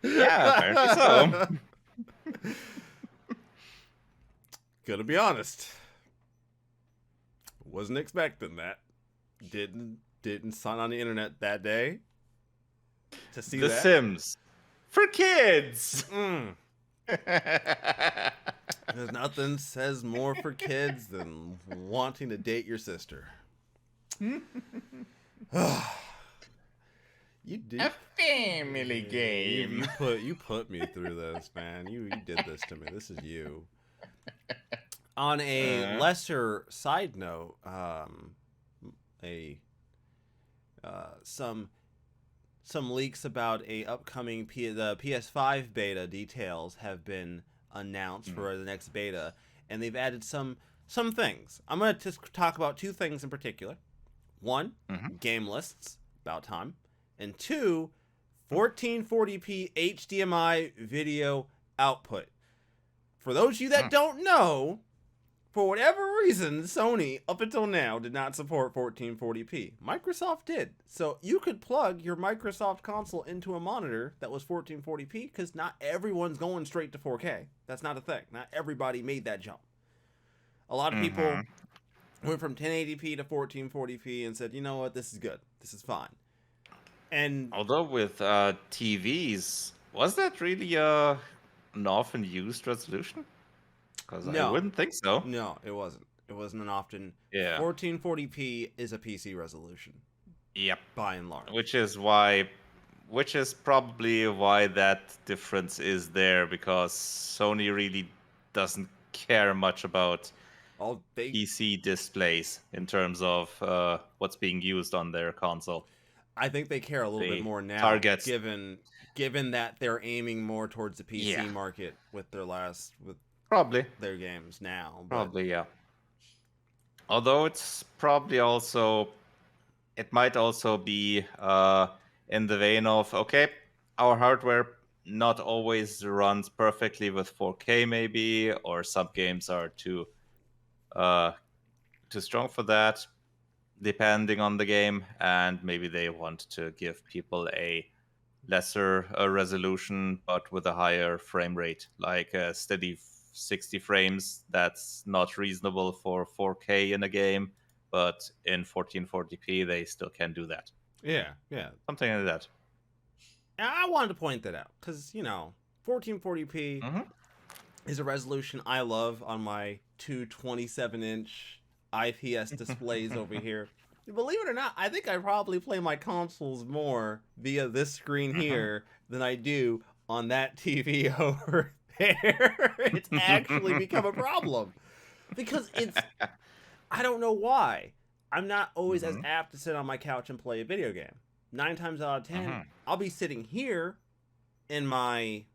Yeah, apparently so. Gonna be honest, wasn't expecting that. Didn't sign on the internet that day to see The that. Sims for kids. There's nothing says more for kids than wanting to date your sister. You did A family game. You put me through this, man. You did this to me. This is you. On a lesser side note, some leaks about a upcoming the PS5 beta details have been announced for the next beta, and they've added some things. I'm going to just talk about two things in particular. One, game lists, about time, and two, 1440p HDMI video output. For those of you that don't know, for whatever reason, Sony, up until now, did not support 1440p. Microsoft did. So you could plug your Microsoft console into a monitor that was 1440p, because not everyone's going straight to 4K. That's not a thing. Not everybody made that jump. A lot of people went from 1080p to 1440p and said, you know what, this is good. This is fine. And although with TVs, was that really an often used resolution? Because I wouldn't think so. No, it wasn't. It wasn't an often. Yeah. 1440p is a PC resolution. Yep. By and large. Which is probably why that difference is there, because Sony really doesn't care much about PC displays in terms of what's being used on their console. I think they care a little bit more now, targets. given that they're aiming more towards the PC market with probably their games now. Probably, yeah. Although it's probably also, it might also be in the vein of, okay, our hardware not always runs perfectly with 4K maybe, or some games are too strong for that, depending on the game, and maybe they want to give people a lesser resolution but with a higher frame rate, like a steady 60 frames. That's not reasonable for 4K in a game, but in 1440p they still can do that. Yeah. Something like that. I wanted to point that out because, 1440p is a resolution I love on my two 27-inch IPS displays over here. Believe it or not, I think I probably play my consoles more via this screen here than I do on that TV over there. It's actually become a problem because I don't know why. I'm not always as apt to sit on my couch and play a video game. 9 times out of 10, Mhm. I'll be sitting here in my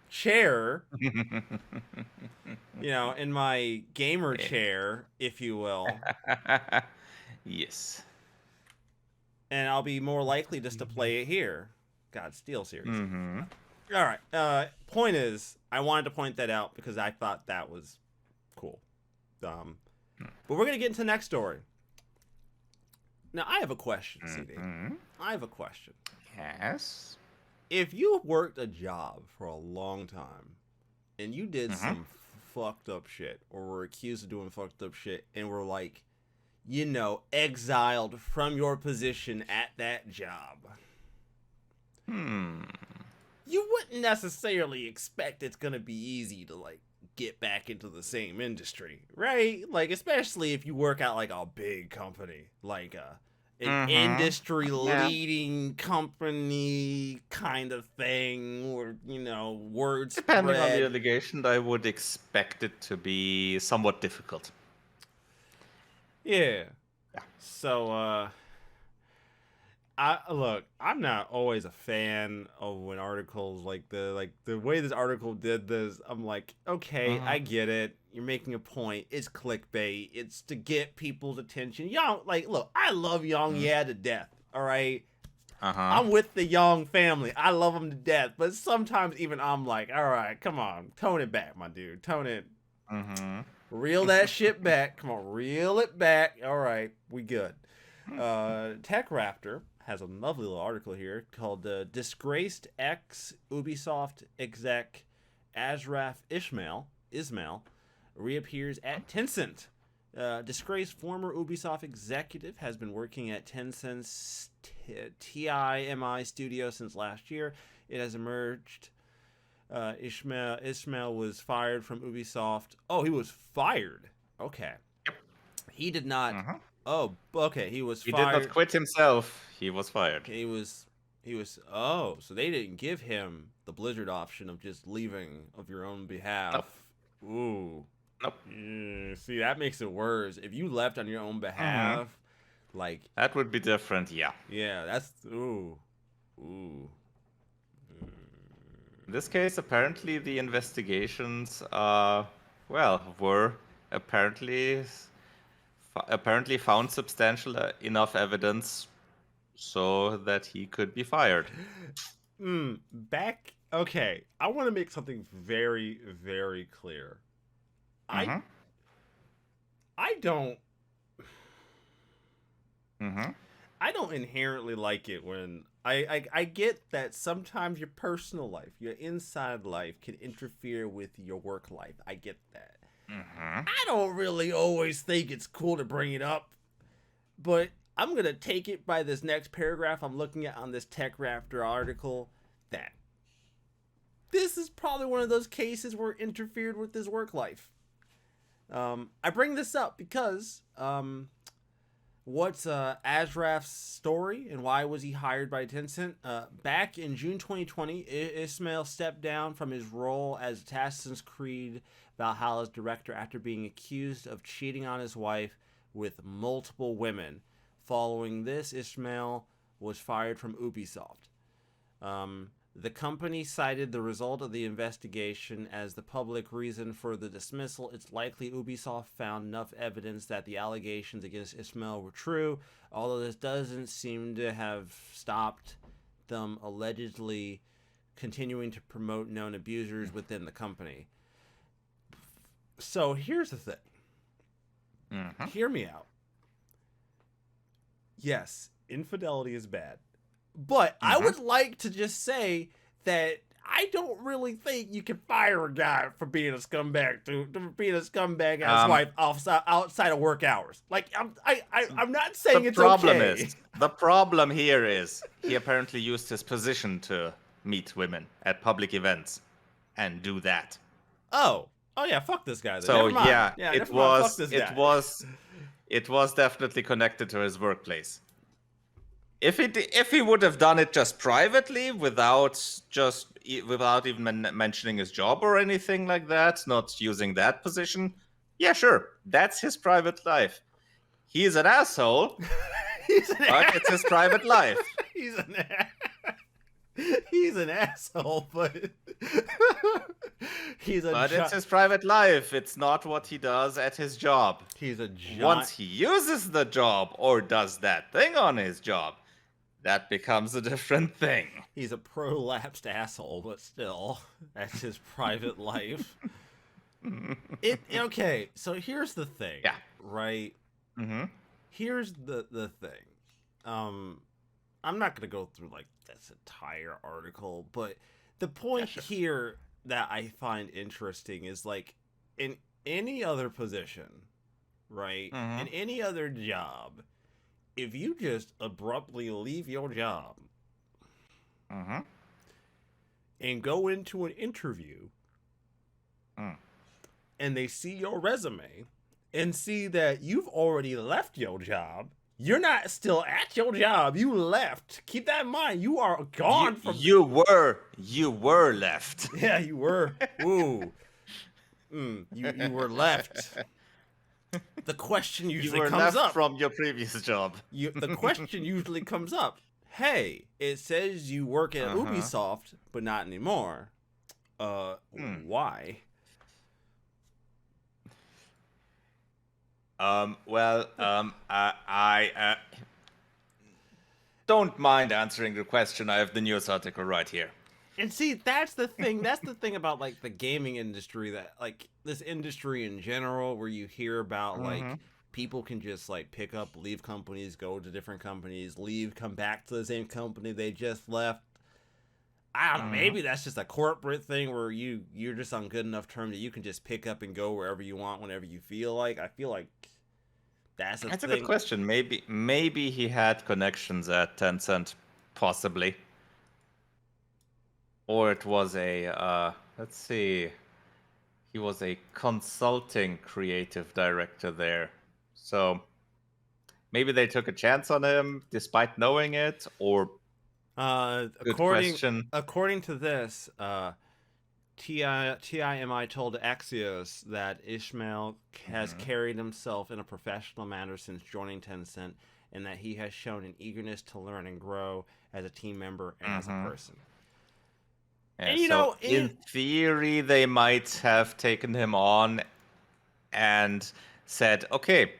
chair, in my gamer chair, if you will, Yes. and I'll be more likely just to play it here. God, Steel series. Mm-hmm. All right. Point is, I wanted to point that out because I thought that was cool. But we're gonna get into the next story. Now, I have a question, CD. I have a question. Yes. If you worked a job for a long time and you did some fucked up shit or were accused of doing fucked up shit and were like, exiled from your position at that job, you wouldn't necessarily expect it's gonna be easy to like get back into the same industry, right? Like, especially if you work at like a big company, like an industry leading company kind of thing, or word Depending on the spread. allegation, I would expect it to be somewhat difficult. Yeah. So I'm not always a fan of when articles like the way this article did this. I'm like, okay, I get it. You're making a point. It's clickbait. It's to get people's attention. Look, I love Young to death. All right. I'm with the Young family. I love them to death. But sometimes even I'm like, all right, come on, tone it back, my dude. Tone it. Reel that shit back. Come on, reel it back. All right, we good. Tech Raptor has a lovely little article here called Disgraced Ubisoft Exec Ashraf Ismail reappears at Tencent. Disgraced former Ubisoft executive has been working at Tencent's TIMI studio since last year. It has emerged. Ismail was fired from Ubisoft. Oh, he was fired. Okay. Yep. He did not. Oh, okay. He was fired. He did not quit himself. He was fired. He was. Oh, so they didn't give him the Blizzard option of just leaving of your own behalf. Nope. Ooh. Nope. Yeah, see, that makes it worse. If you left on your own behalf, like that would be different. Yeah. Yeah. That's ooh. In this case, apparently the investigations, were apparently found substantial enough evidence so that he could be fired. Okay, I want to make something very, very clear. I don't. I don't inherently like it when I get that sometimes your personal life, your inside life, can interfere with your work life. I get that. I don't really always think it's cool to bring it up, but I'm gonna take it by this next paragraph I'm looking at on this Tech Raptor article that this is probably one of those cases where it interfered with his work life. I bring this up because what's Ashraf's story and why was he hired by Tencent? Back in June 2020, Ismail stepped down from his role as Assassin's Creed Valhalla's director after being accused of cheating on his wife with multiple women. Following this, Ismail was fired from Ubisoft. The company cited the result of the investigation as the public reason for the dismissal. It's likely Ubisoft found enough evidence that the allegations against Ismail were true, although this doesn't seem to have stopped them allegedly continuing to promote known abusers within the company. So here's the thing. Hear me out. Yes, infidelity is bad. But I would like to just say that I don't really think you can fire a guy for being a scumbag to being a scumbag at his wife outside of work hours. Like I'm not saying it's okay. The problem here is he apparently used his position to meet women at public events and do that. Oh yeah, fuck this guy. Then. So it was definitely connected to his workplace. If he would have done it just privately without even mentioning his job or anything like that, not using that position, yeah, sure, that's his private life. He is an asshole, But it's his private life. He's an he's an asshole, but it's his private life. It's not what he does at his job. He's a giant... Once he uses the job or does that thing on his job, that becomes a different thing. He's a prolapsed asshole, but still, that's his private life. Okay, so here's the thing. Yeah. Right? Mm-hmm. Here's the thing. I'm not gonna go through like this entire article, but the point here that I find interesting is like in any other position, right? In any other job, if you just abruptly leave your job and go into an interview and they see your resume and see that you've already left your job, you're not still at your job. You left. Keep that in mind. You are gone from... You were left. Yeah, you were. Ooh. You were left. The question usually comes up from your previous job. The question usually comes up. Hey, it says you work at Ubisoft, but not anymore. Why? I don't mind answering the question. I have the news article right here. And see, that's the thing. That's the thing about like the gaming industry, that like this industry in general, where you hear about like people can just like pick up, leave companies, go to different companies, leave, come back to the same company they just left. I don't know. Maybe that's just a corporate thing where you're just on good enough terms that you can just pick up and go wherever you want whenever you feel like. I feel like that's a good question. Maybe he had connections at Tencent, possibly, or it was a let's see, he was a consulting creative director there, so maybe they took a chance on him despite knowing it, or. According to this, TIMI told Axios that Ishmael has carried himself in a professional manner since joining Tencent, and that he has shown an eagerness to learn and grow as a team member and as a person. Yeah, and so in theory, they might have taken him on and said, "Okay,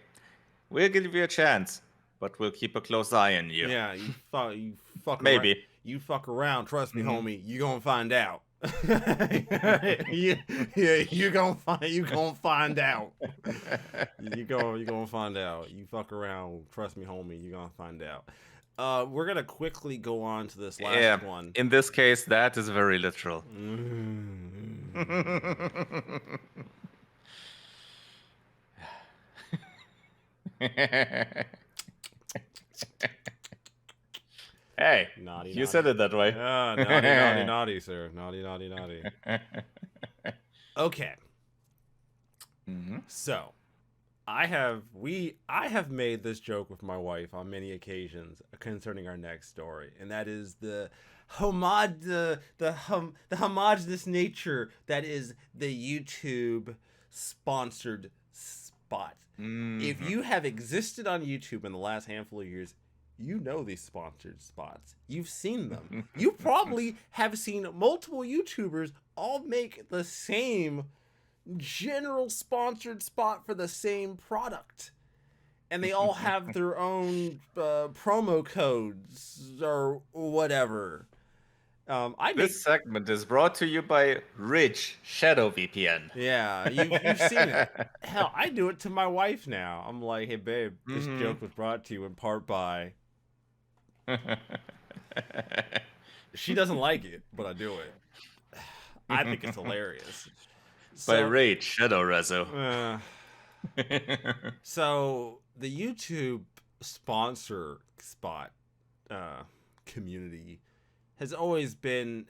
we'll give you a chance, but we'll keep a close eye on you." Yeah, you fuck maybe around. You fuck around. Trust me, homie. You gonna find out. you gonna find out. You gonna find out. You fuck around. Trust me, homie. You gonna find out. We're gonna quickly go on to this last one. In this case, that is very literal. Hey, you said it that way. Naughty, sir. Naughty. Okay. So, I have made this joke with my wife on many occasions concerning our next story, and that is the homogenous nature that is the YouTube sponsored spot. If you have existed on YouTube in the last handful of years, you know these sponsored spots. You've seen them. You probably have seen multiple YouTubers all make the same general sponsored spot for the same product. And they all have their own promo codes or whatever. This segment is brought to you by Ridge Shadow VPN. Yeah, you've seen it. Hell, I do it to my wife now. I'm like, hey, babe, this joke was brought to you in part by... She doesn't like it, but I do it. I think it's hilarious. By Rage Shadow Rezo. So the YouTube sponsor spot community has always been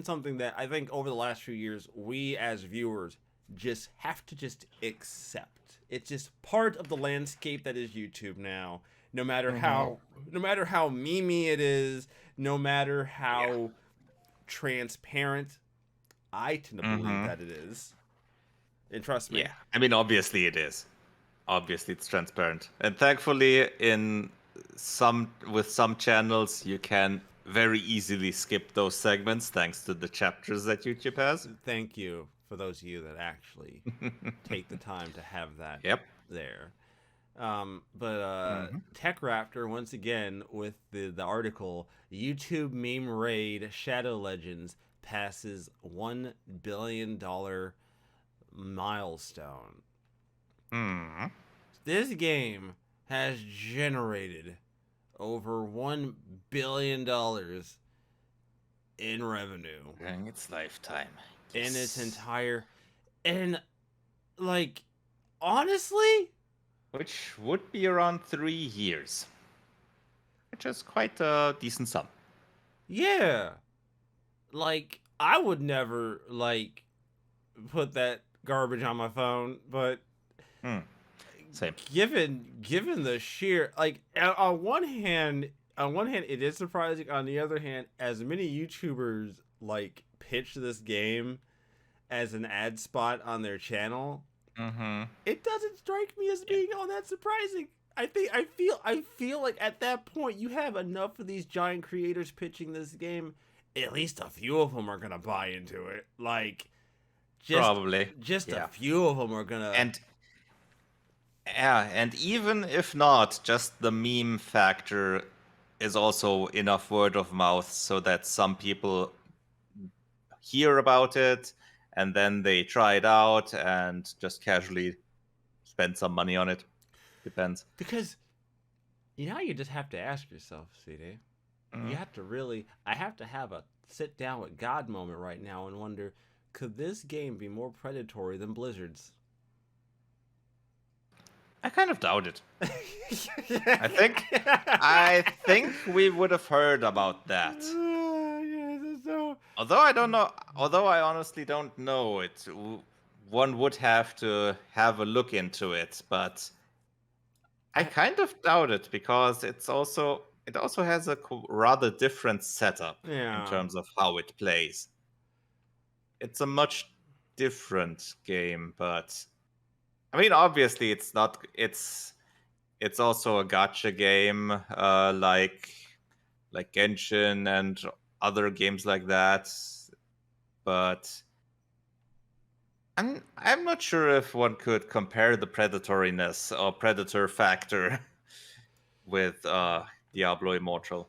something that I think over the last few years we as viewers just have to just accept. It's just part of the landscape that is YouTube now. No matter how memey it is, no matter how transparent, I tend to believe that it is. And trust me. Yeah, I mean, obviously it is. Obviously it's transparent. And thankfully, in with some channels you can very easily skip those segments thanks to the chapters that YouTube has. Thank you for those of you that actually take the time to have that Yep. there. Tech Raptor once again with the article, YouTube meme raid Shadow Legends passes $1 billion milestone. This game has generated over $1 billion in revenue during its lifetime. in its entire, and like, honestly, which would be around 3 years, which is quite a decent sum. Yeah, like, I would never like put that garbage on my phone, but same. Given the sheer, like, on one hand it is surprising. On the other hand, as many YouTubers like pitch this game as an ad spot on their channel, it doesn't strike me as being all that surprising. I feel like at that point you have enough of these giant creators pitching this game. At least a few of them are gonna buy into it. Like, probably just a few of them are gonna. And even if not, just the meme factor is also enough word of mouth so that some people hear about it and then they try it out and just casually spend some money on it. Depends. Because you just have to ask yourself, CD. You have to really, I have to have a sit down with God moment right now and wonder, could this game be more predatory than Blizzard's? I kind of doubt it. I think we would have heard about that. Although I honestly don't know it. One would have to have a look into it, but I kind of doubt it because it also has a rather different setup in terms of how it plays. It's a much different game, but I mean, obviously, it's not. It's also a gacha game, like Genshin and other games like that. But I'm not sure if one could compare the predatoriness or predator factor with Diablo Immortal.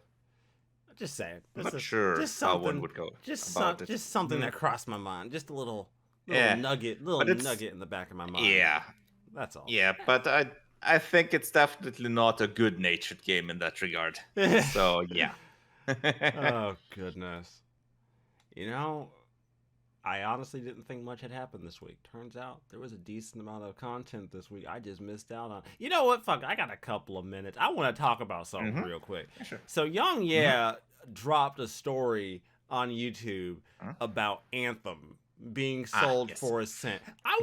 Just saying. I'm not sure how one would go about it. Just something that crossed my mind. Just a little nugget in the back of my mind. Yeah, that's all. Yeah, but I think it's definitely not a good-natured game in that regard. So yeah. Oh goodness. I honestly didn't think much had happened this week. Turns out there was a decent amount of content this week I just missed out on. You know what? Fuck, I got a couple of minutes. I want to talk about something real quick. Yeah, sure. So Young dropped a story on YouTube about Anthem being sold for a cent. I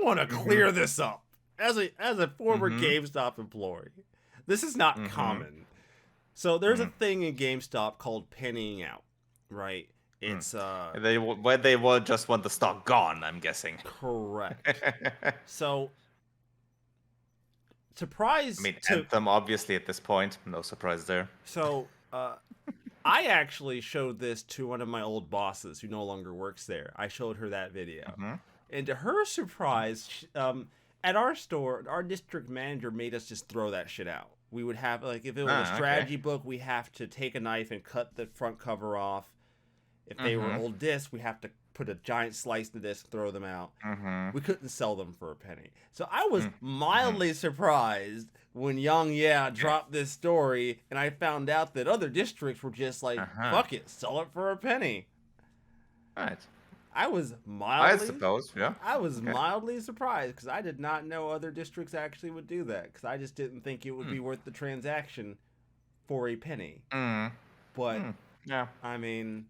wanna clear this up. As a former GameStop employee, this is not common. So there's a thing in GameStop called pennying out, right? It's they just want the stock gone, I'm guessing. Correct. So, surprise. I mean, Anthem, obviously, at this point, no surprise there. So, I actually showed this to one of my old bosses who no longer works there. I showed her that video, and to her surprise, at our store, our district manager made us just throw that shit out. We would have, like, if it was a strategy book, we have to take a knife and cut the front cover off. If they were old discs, we have to put a giant slice in the disc and throw them out. We couldn't sell them for a penny. So I was mildly surprised when Young dropped this story, and I found out that other districts were just like, fuck it, sell it for a penny. Right. I was mildly... I suppose, yeah. I was mildly surprised, because I did not know other districts actually would do that, because I just didn't think it would be worth the transaction for a penny. But, yeah, I mean...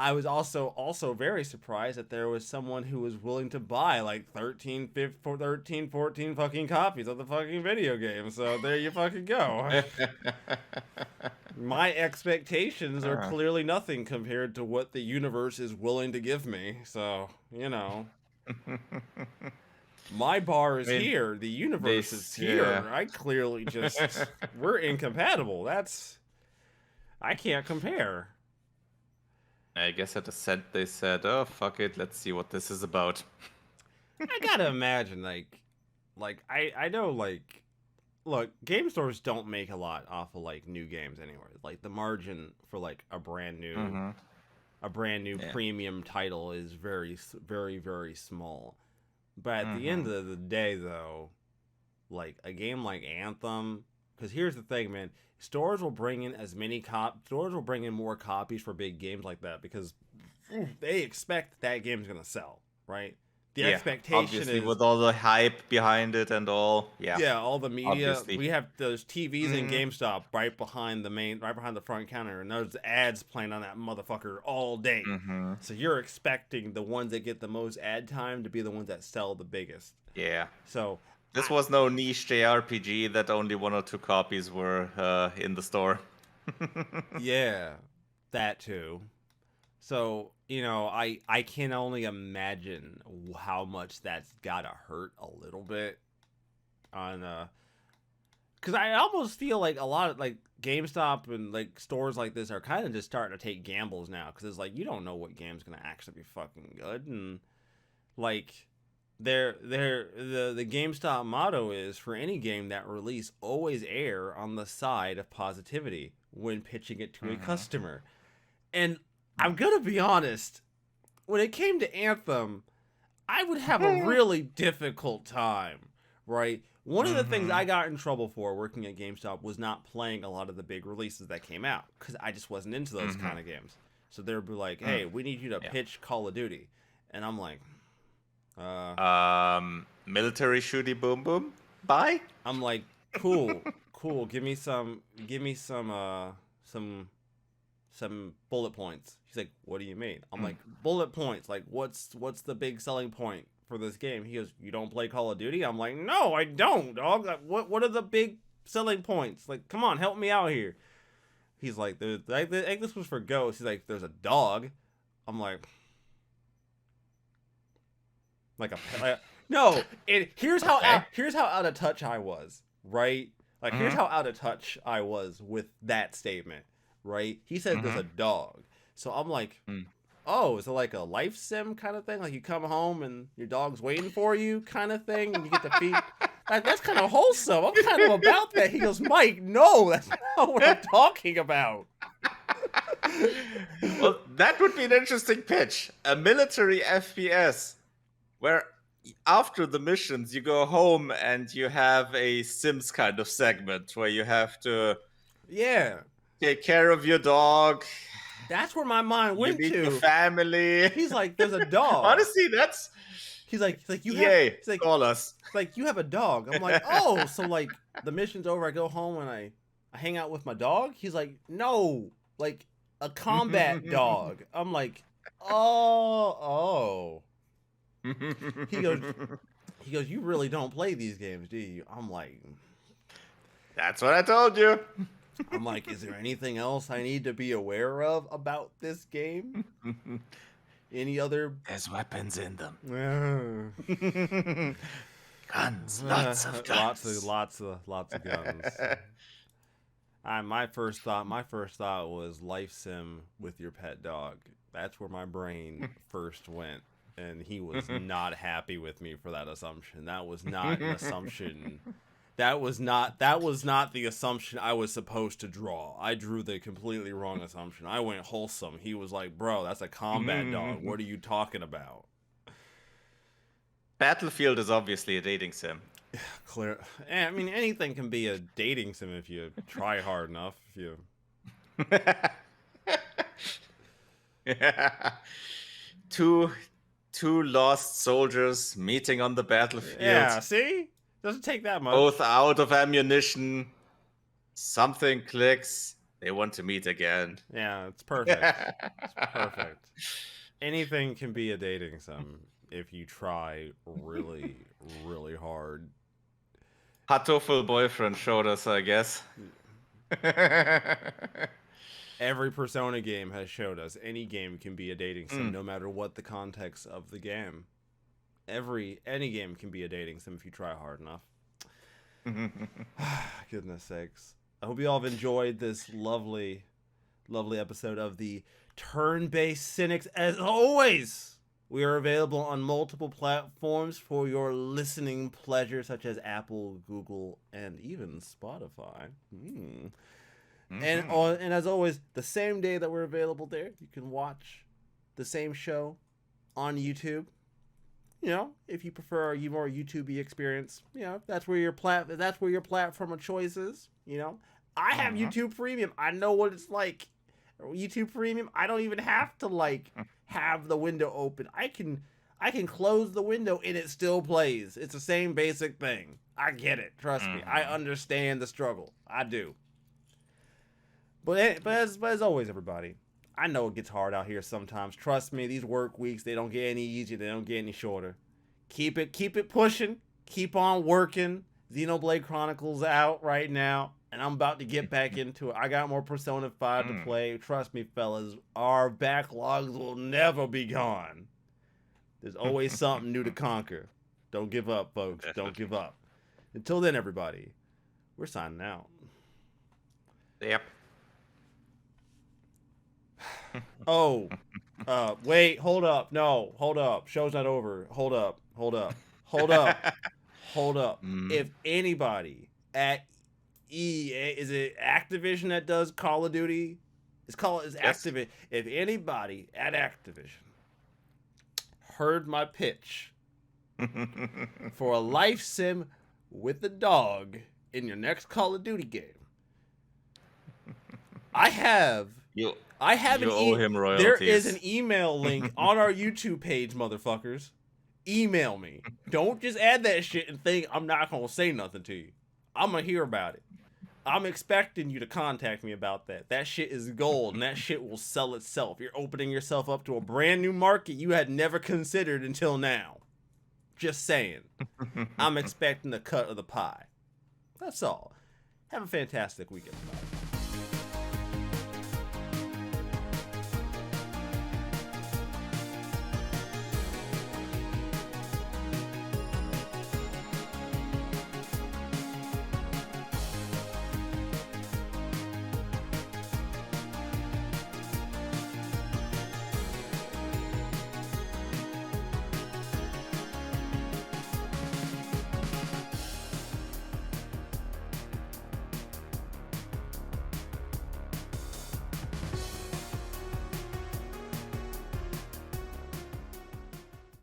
I was also very surprised that there was someone who was willing to buy like 13, 14 fucking copies of the fucking video game. So there you fucking go. My expectations are clearly nothing compared to what the universe is willing to give me. So, My bar is I mean, here. The universe is here. I clearly just we're incompatible. I can't compare. I guess at the set they said, "Oh fuck it, let's see what this is about." I gotta imagine I know look, game stores don't make a lot off of like new games anyway. Like the margin for like a brand new premium title is very very small. But at the end of the day though, like a game like Anthem, because here's the thing, man, stores will bring in more copies for big games like that because they expect that game's gonna sell, right? The expectation obviously is with all the hype behind it and all. Yeah, all the media. Obviously. We have those TVs in GameStop right behind the front counter, and there's ads playing on that motherfucker all day. So you're expecting the ones that get the most ad time to be the ones that sell the biggest. Yeah. So this was no niche JRPG that only 1 or 2 copies were in the store. Yeah, that too. So, I can only imagine how much that's gotta hurt a little bit on because I almost feel like a lot of like GameStop and like stores like this are kind of just starting to take gambles now because it's like you don't know what game's gonna actually be fucking good, and like the GameStop motto is for any game that release always err on the side of positivity when pitching it to a customer. And I'm gonna be honest, when it came to Anthem, I would have a really difficult time, right? One of the things I got in trouble for working at GameStop was not playing a lot of the big releases that came out because I just wasn't into those kind of games. So they'd be like, "Hey, we need you to pitch Call of Duty," and I'm like, military shooty boom boom. Bye." I'm like, "Cool, give me some bullet points." He's like, "What do you mean?" I'm like, "Bullet points. Like, what's the big selling point for this game?" He goes, "You don't play Call of Duty?" I'm like, "No, I don't, dog. Like, what are the big selling points? Like, come on, help me out here." He's like, I think this was for Ghost. He's like, "There's a dog." I'm like no. And here's how out of touch I was, right? Like, here's how out of touch I was with that statement, right? He said there's a dog. So I'm like, oh, is it like a life sim kind of thing? Like you come home and your dog's waiting for you kind of thing, and you get to feed. Like, that's kind of wholesome. I'm kind of about that. He goes, "Mike, no, that's not what I'm talking about." Well, that would be an interesting pitch. A military FPS where after the missions you go home and you have a Sims kind of segment where you have to take care of your dog. That's where my mind went you meet to. Your family. He's like, "There's a dog." Honestly, that's. He's like you Yay, have. He's like, call us. Like, you have a dog. I'm like, "Oh, so like the mission's over. I go home and I hang out with my dog." He's like, "No, like a combat dog." I'm like, oh. He goes, "You really don't play these games, do you?" I'm like, "That's what I told you." I'm like, "Is there anything else I need to be aware of about this game? Any other?" There's weapons in them. Guns, lots of guns. Lots of guns. My first thought was life sim with your pet dog. That's where my brain first went. And he was not happy with me for that assumption. That was not an assumption. That was not the assumption I was supposed to draw. I drew the completely wrong assumption. I went wholesome. He was like, "Bro, that's a combat dog. What are you talking about?" Battlefield is obviously a dating sim. Clear. I mean, anything can be a dating sim if you try hard enough. Two lost soldiers meeting on the battlefield. Yeah, see? Doesn't take that much. Both out of ammunition. Something clicks. They want to meet again. Yeah, it's perfect. It's perfect. Anything can be a dating sim if you try really, really hard. Hatoful boyfriend showed us, I guess. Every Persona game has showed us any game can be a dating sim, no matter what the context of the game. Any game can be a dating sim if you try hard enough. Goodness sakes. I hope you all have enjoyed this lovely episode of the turn-based Cynics. As always, we are available on multiple platforms for your listening pleasure, such as Apple, Google, and even Spotify. And as always, the same day that we're available there, you can watch the same show on YouTube. You know, if you prefer a more YouTube-y experience, you know, that's where your platform of choice is. You know, I have YouTube Premium. I know what it's like. YouTube Premium, I don't even have to like have the window open. I can close the window and it still plays. It's the same basic thing. I get it. Trust me. I understand the struggle. I do. But as always, everybody, I know it gets hard out here sometimes. Trust me, these work weeks, they don't get any easier. They don't get any shorter. Keep it pushing. Keep on working. Xenoblade Chronicles out right now, and I'm about to get back into it. I got more Persona 5 to play. Trust me, fellas, our backlogs will never be gone. There's always something new to conquer. Don't give up, folks. Don't give up. Until then, everybody, we're signing out. Yep. Wait, hold up. No, hold up. Show's not over. Hold up. If anybody at EA, is it Activision that does Call of Duty? It's Activision. If anybody at Activision heard my pitch for a life sim with a dog in your next Call of Duty game, I have owe him royalties. There is an email link on our YouTube page, motherfuckers. Email me. Don't just add that shit and think I'm not gonna say nothing to you. I'm gonna hear about it. I'm expecting you to contact me about that. That shit is gold, and that shit will sell itself. You're opening yourself up to a brand new market you had never considered until now. Just saying. I'm expecting the cut of the pie. That's all. Have a fantastic weekend, everybody.